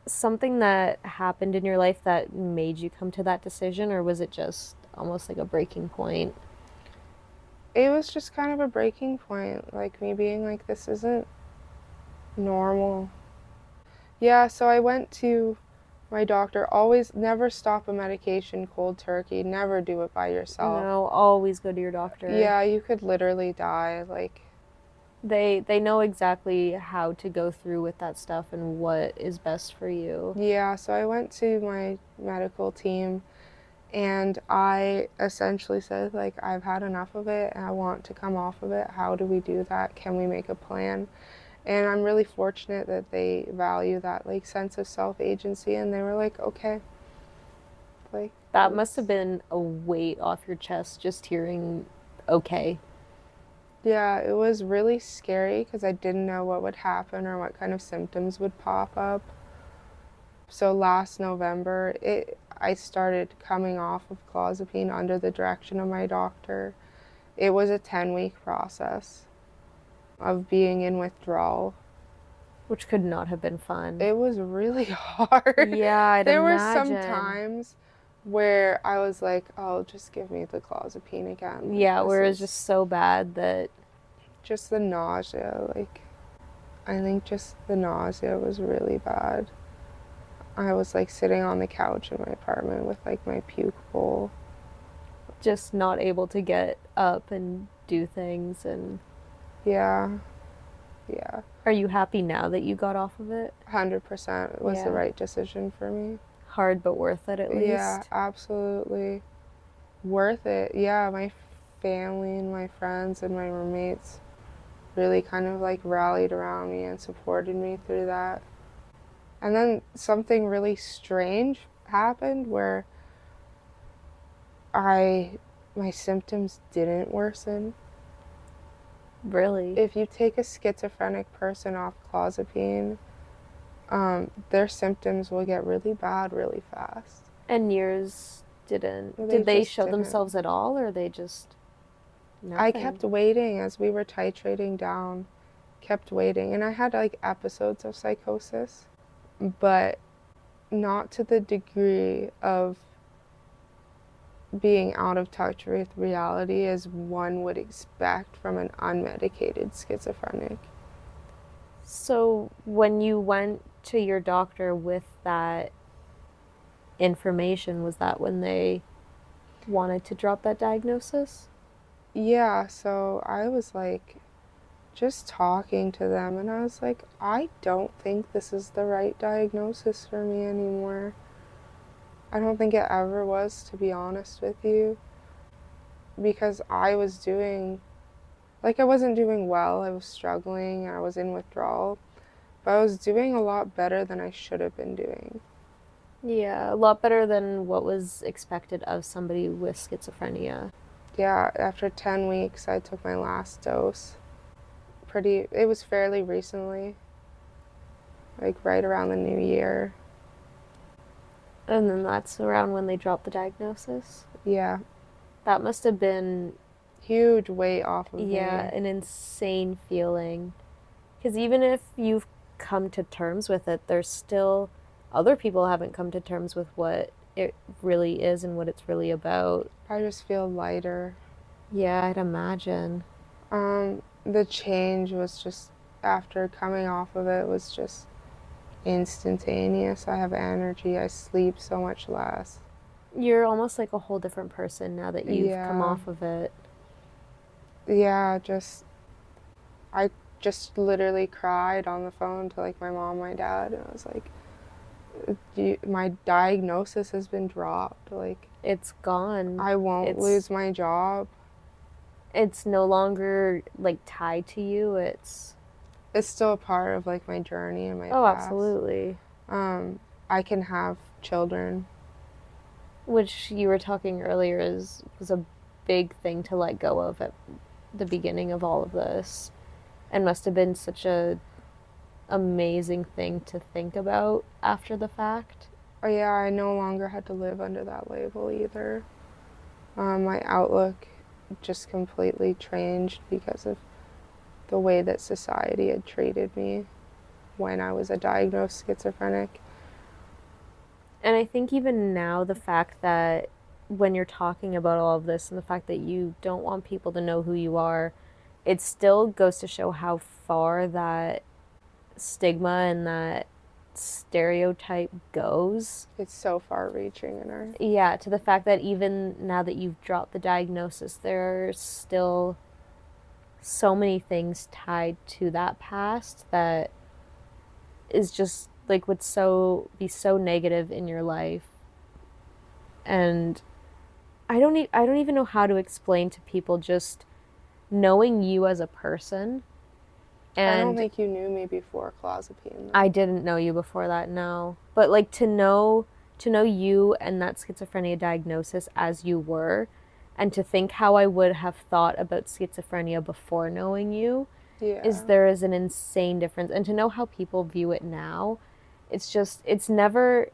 something that happened in your life that made you come to that decision, or was it just almost like a breaking point? It was just kind of a breaking point, like me being like, this isn't normal. Yeah, so I went to my doctor. Always never stop a medication cold turkey, never do it by yourself. No, always go to your doctor. Yeah, you could literally die. Like, They know exactly how to go through with that stuff and what is best for you. yeah, so I went to my medical team and I essentially said, like, I've had enough of it and I want to come off of it. How do we do that? Can we make a plan? And I'm really fortunate that they value that like sense of self-agency and they were like, okay, like That must have let's been a weight off your chest just hearing okay. yeah, it was really scary because I didn't know what would happen or what kind of symptoms would pop up. So last November, I started coming off of clozapine under the direction of my doctor. It was a 10-week process of being in withdrawal. Which could not have been fun. It was really hard. Yeah, I'd There were some imagine. times where I was like, oh, just give me the clozapine again. Like, Yeah, this where it's is just so bad that just the nausea. Like, I think just the nausea was really bad. I was like sitting on the couch in my apartment with like my puke bowl. just not able to get up and do things. And Yeah, yeah. are you happy now that you got off of it? 100% was the Yeah. right decision for me. Hard but worth it at Yeah, least. absolutely. Worth it. Yeah, my family and my friends and my roommates really kind of like rallied around me and supported me through that. And then something really strange happened where I my symptoms didn't worsen. Really. If you take a schizophrenic person off clozapine, their symptoms will get really bad really fast. And yours didn't. They Did they just show didn't. themselves at all, or they just I nothing? kept waiting as we were titrating down, kept waiting. And I had like episodes of psychosis, but not to the degree of being out of touch with reality as one would expect from an unmedicated schizophrenic. So, when you went to your doctor with that information, was that when they wanted to drop that diagnosis? Yeah, so I was like, just talking to them, and I was like, I don't think this is the right diagnosis for me anymore. I don't think it ever was, to be honest with you, because I was doing, like, I wasn't doing well. I was struggling, I was in withdrawal, but I was doing a lot better than I should have been doing. Yeah, a lot better than what was expected of somebody with schizophrenia. Yeah, after 10 weeks, I took my last dose. It was fairly recently, like right around the new year. And then that's around when they dropped the diagnosis. Yeah, That must have been, huge weight off of yeah, me. an insane feeling. Because even if you've come to terms with it, there's still other people haven't come to terms with what it really is and what it's really about. I just feel lighter. Yeah, I'd imagine. The change was just, after coming off of it, was just instantaneous. I have energy. I sleep so much less. You're almost like a whole different person now that you've come Yeah. off of it. Yeah, I just literally cried on the phone to like my mom, my dad, and I was like, my diagnosis has been dropped. Like, It's gone. I won't It's lose my job. it's no longer like tied to you. It's still a part of like my journey and my Oh, past. absolutely. Um, I can have children. Which you were talking earlier is was a big thing to let go of at the beginning of all of this, and must have been such a amazing thing to think about after the fact. Oh yeah, I no longer had to live under that label either. My outlook just completely changed because of the way that society had treated me when I was a diagnosed schizophrenic. And I think even now, the fact that when you're talking about all of this and the fact that you don't want people to know who you are, it still goes to show how far that stigma and that stereotype goes. It's so far reaching in our. Yeah, to the fact that even now that you've dropped the diagnosis, there's still so many things tied to that past that is just like would so be so negative in your life. And I don't even know how to explain to people just knowing you as a person. I don't And think you knew me before clozapine, I though. didn't know you before that, no. But like to know you and that schizophrenia diagnosis as you were, and to think how I would have thought about schizophrenia before knowing you, is Yeah. there is an insane difference. And to know how people view it now, it's never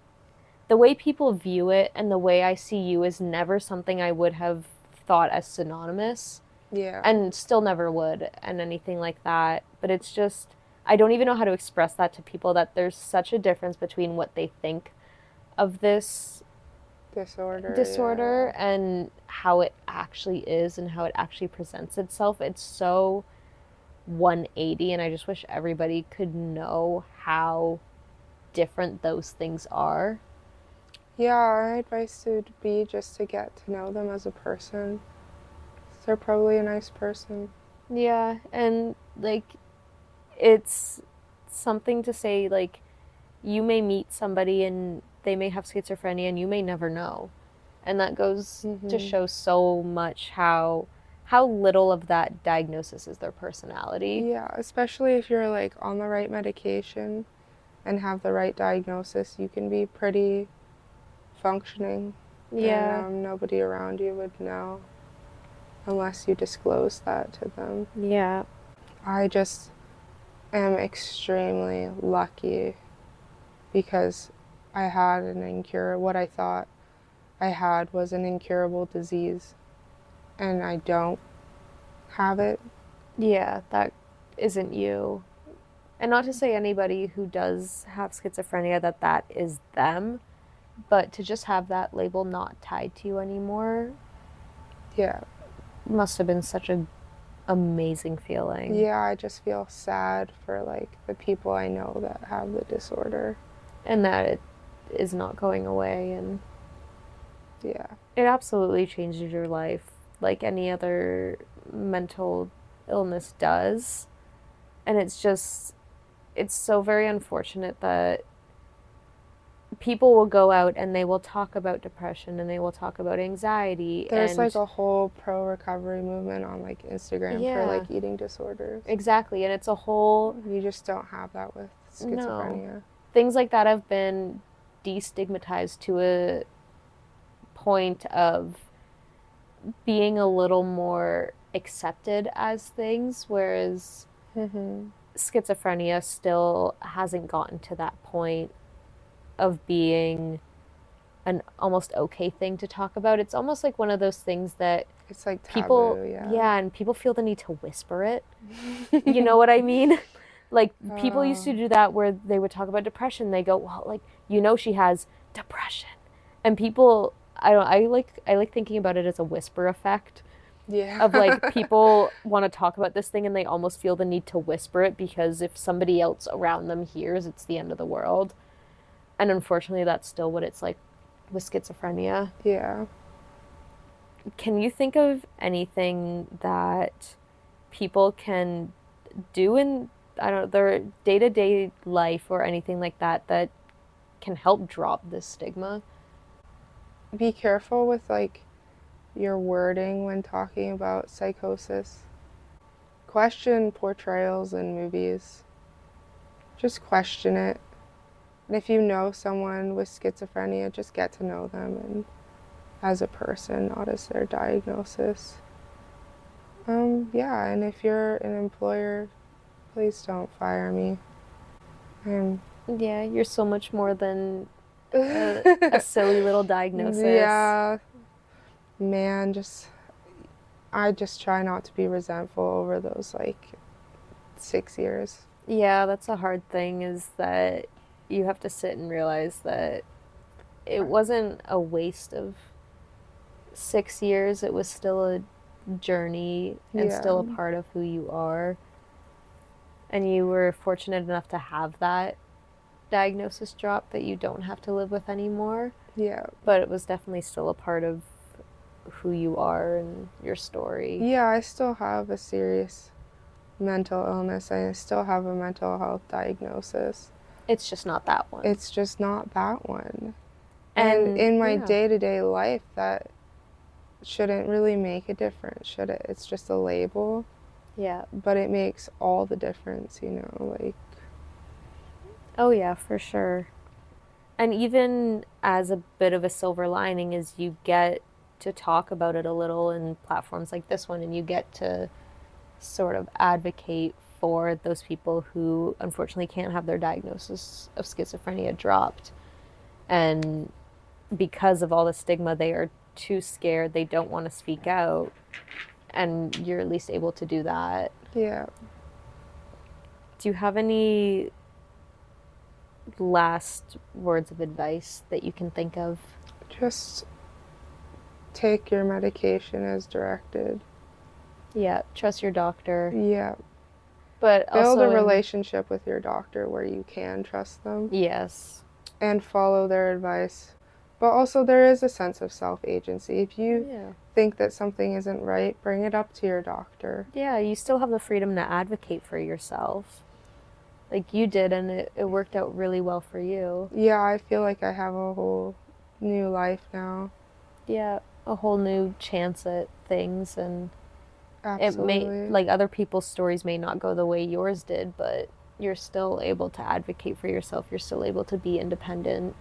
the way people view it, and the way I see you is never something I would have thought as synonymous, Yeah. and still never would, and anything like that. But it's just, I don't even know how to express that to people, that there's such a difference between what they think of this Disorder, disorder and how it actually is and how it actually presents itself. It's so 180, and I just wish everybody could know how different those things are. yeah. Yeah, our advice would be just to get to know them as a person. They're probably a nice person. Yeah, and like it's something to say, like, you may meet somebody and they may have schizophrenia and you may never know. And that goes to Hmm. show so much how little of that diagnosis is their personality. Yeah, especially if you're like on the right medication and have the right diagnosis, you can be pretty functioning, and Yeah. nobody around you would know unless you disclose that to them. Yeah. I just am extremely lucky because I had an incurable, what I thought I had was an incurable disease, and I don't have it. Yeah, that isn't you. And not to say anybody who does have schizophrenia that that is them, but to just have that label not tied to you anymore Yeah. must have been such a amazing feeling. Yeah, I just feel sad for like the people I know that have the disorder. And that it is not going away, and Yeah. it absolutely changes your life like any other mental illness does. And it's so very unfortunate that people will go out and they will talk about depression and they will talk about anxiety There's like and a whole pro recovery movement on like Instagram for yeah, like eating disorders. exactly. And it's a whole You just don't have that with no. schizophrenia. Things like that have been destigmatized to a point of being a little more accepted as things, whereas Mm-hmm. schizophrenia still hasn't gotten to that point of being an almost okay thing to talk about. It's almost like one of those things that It's like people, taboo, yeah. yeah, and people feel the need to whisper it. You know what I mean? Like people used Oh, to do that where they would talk about depression. They go, "Well, like she has depression." And people I like thinking about it as a whisper effect yeah. of like people want to talk about this thing and they almost feel the need to whisper it because if somebody else around them hears, it's the end of the world. And unfortunately, that's still what it's like with schizophrenia. Yeah. Can you think of anything that people can do in, I don't know, their day-to-day life or anything like that that can help drop this stigma? Be careful with like your wording when talking about psychosis. Question portrayals in movies. Just question it. And if you know someone with schizophrenia, just get to know them and as a person, not as their diagnosis. Yeah, and if you're an employer, please don't fire me. I'm Yeah, you're so much more than a silly little diagnosis. yeah, man, just I just try not to be resentful over those like 6 years. Yeah, that's a hard thing is that you have to sit and realize that it wasn't a waste of 6 years. It was still a journey and Yeah, still a part of who you are. And you were fortunate enough to have that diagnosis drop that you don't have to live with anymore. yeah, But it was definitely still a part of who you are and your story. yeah. I still have a serious mental illness. I still have a mental health diagnosis. It's just not that one. It's just not that one. And And in my yeah, day to day life, that shouldn't really make a difference, should it? It's just a label, yeah. but it makes all the difference, like, Oh, yeah, for sure. And even as a bit of a silver lining is you get to talk about it a little in platforms like this one and you get to sort of advocate for those people who unfortunately can't have their diagnosis of schizophrenia dropped. And because of all the stigma, they are too scared, they don't want to speak out, and you're at least able to do that. yeah, Do you have any last words of advice that you can think of? just take your medication as directed. Yeah, trust your doctor, Yeah, but build a also in relationship with your doctor where you can trust them yes. and follow their advice. But also, there is a sense of self agency. If you Yeah. think that something isn't right, bring it up to your doctor. Yeah, you still have the freedom to advocate for yourself. Like you did, and it worked out really well for you. Yeah, I feel like I have a whole new life now. Yeah, a whole new chance at things, and it may, Absolutely. like other people's stories may not go the way yours did, but you're still able to advocate for yourself. You're still able to be independent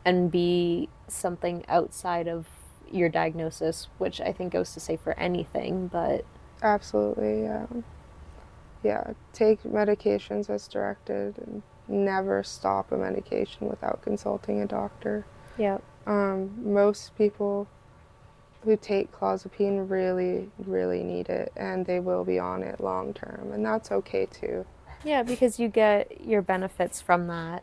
and be something outside of your diagnosis, which I think goes to say for anything, but Absolutely, yeah. Yeah, take medications as directed and never stop a medication without consulting a doctor. yeah. Most people who take clozapine really, really need it and they will be on it long term, and that's okay too. Yeah, because you get your benefits from that.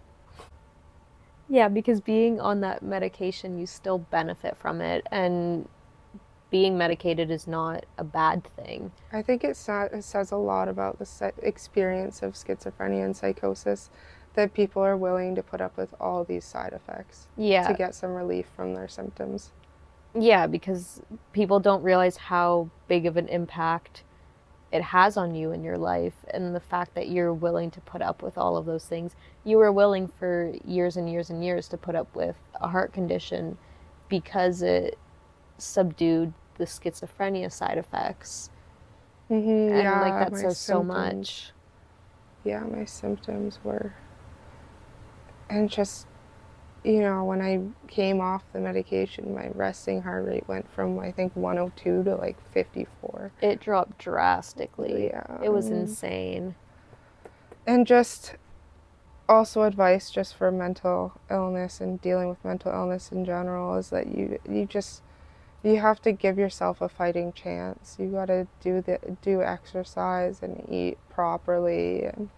Yeah, because being on that medication, you still benefit from it, and being medicated is not a bad thing. I think it says a lot about the experience of schizophrenia and psychosis that people are willing to put up with all these side effects to Yeah, get some relief from their symptoms. yeah, because people don't realize how big of an impact it has on you in your life, and the fact that you're willing to put up with all of those things. You were willing for years and years and years to put up with a heart condition because it subdued the schizophrenia side effects. And like Yeah, that my says so symptoms. much. Yeah, my symptoms were, and just, you know, when I came off the medication, my resting heart rate went from, I think, 102 to like 54. It dropped drastically. Yeah. It was insane. And just also advice just for mental illness and dealing with mental illness in general is that you have to give yourself a fighting chance. You got to do exercise and eat properly and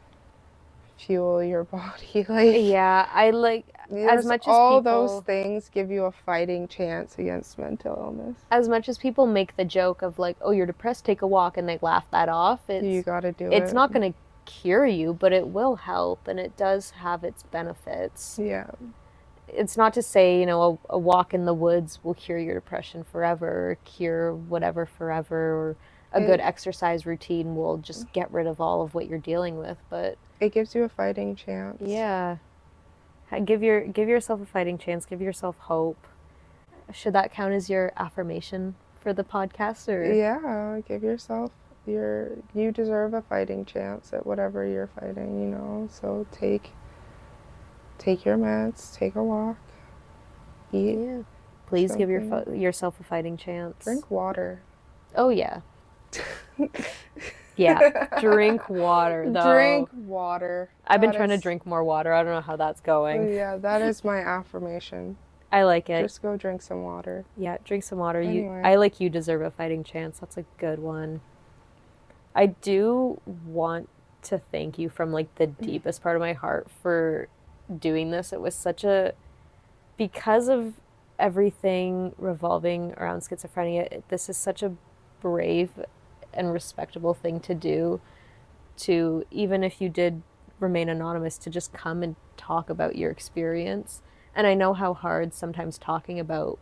fuel your body. Like, Yeah, I like, as there's much as all those people things give you a fighting chance against mental illness. as much as people make the joke of like, oh, you're depressed, take a walk, and they laugh that off, You got to do it's it. not going to cure you, but it will help, and it does have its benefits. Yeah. It's not to say, you know, a walk in the woods will cure your depression forever, or cure whatever forever, or a good It exercise routine will just get rid of all of what you're dealing with. But it gives you a fighting chance. yeah, give yourself a fighting chance. Give yourself hope. Should that count as your affirmation for the podcast, or Yeah, give yourself you deserve a fighting chance at whatever you're fighting, you know. So take your meds, take a walk, eat yeah, please give something, yourself a fighting chance. drink water. Oh yeah, yeah. Drink water though. Drink water. I've been trying to drink more water. I don't know how that's going. Yeah, that is my affirmation. I like it. Just go drink some water. Yeah, drink some water. Anyway. I like you deserve a fighting chance. That's a good one. I do want to thank you from like the deepest part of my heart for doing this. It was such a, because of everything revolving around schizophrenia, this is such a brave and respectable thing to do, to, even if you did remain anonymous, to just come and talk about your experience. And I know how hard sometimes talking about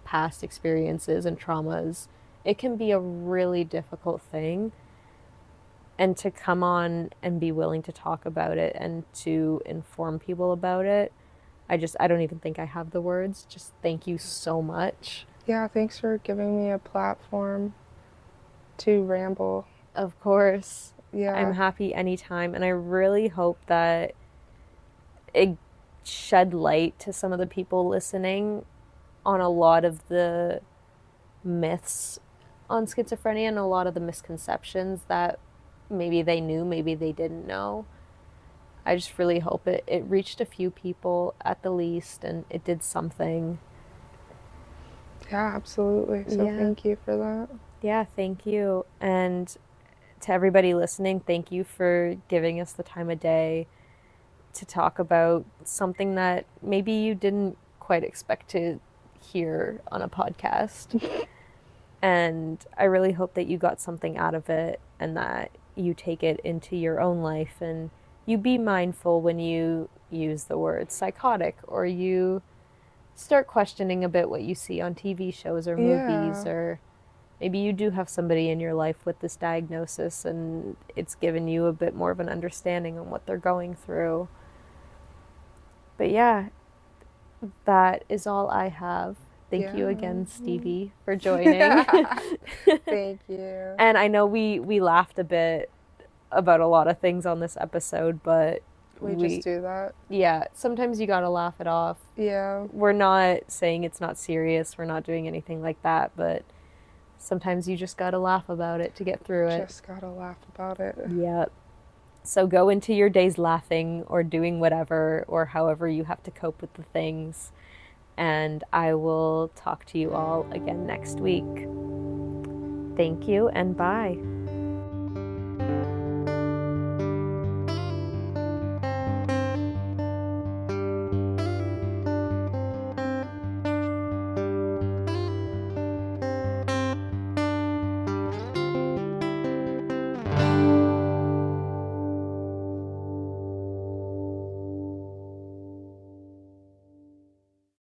past experiences and traumas, it can be a really difficult thing. And to come on and be willing to talk about it and to inform people about it, I don't even think I have the words. Just thank you so much. Yeah, thanks for giving me a platform to ramble. Of course. Yeah. I'm happy anytime. And I really hope that it shed light to some of the people listening on a lot of the myths on schizophrenia and a lot of the misconceptions that maybe they knew, maybe they didn't know. I just really hope it reached a few people at the least, and it did something. Yeah, absolutely. So thank you for that. Yeah, thank you. And to everybody listening, thank you for giving us the time of day to talk about something that maybe you didn't quite expect to hear on a podcast. And I really hope that you got something out of it and that you take it into your own life and you be mindful when you use the word psychotic, or you start questioning a bit what you see on TV shows or movies, or maybe you do have somebody in your life with this diagnosis and it's given you a bit more of an understanding on what they're going through. But yeah, that is all I have. Thank you again, Stevie, for joining. Thank you. And I know we laughed a bit about a lot of things on this episode, but we just do that. Yeah, sometimes you gotta laugh it off. Yeah. We're not saying it's not serious. We're not doing anything like that, but sometimes you just gotta laugh about it to get through it. Just gotta laugh about it. Yeah. So go into your days laughing or doing whatever or however you have to cope with the things. And I will talk to you all again next week. Thank you and bye.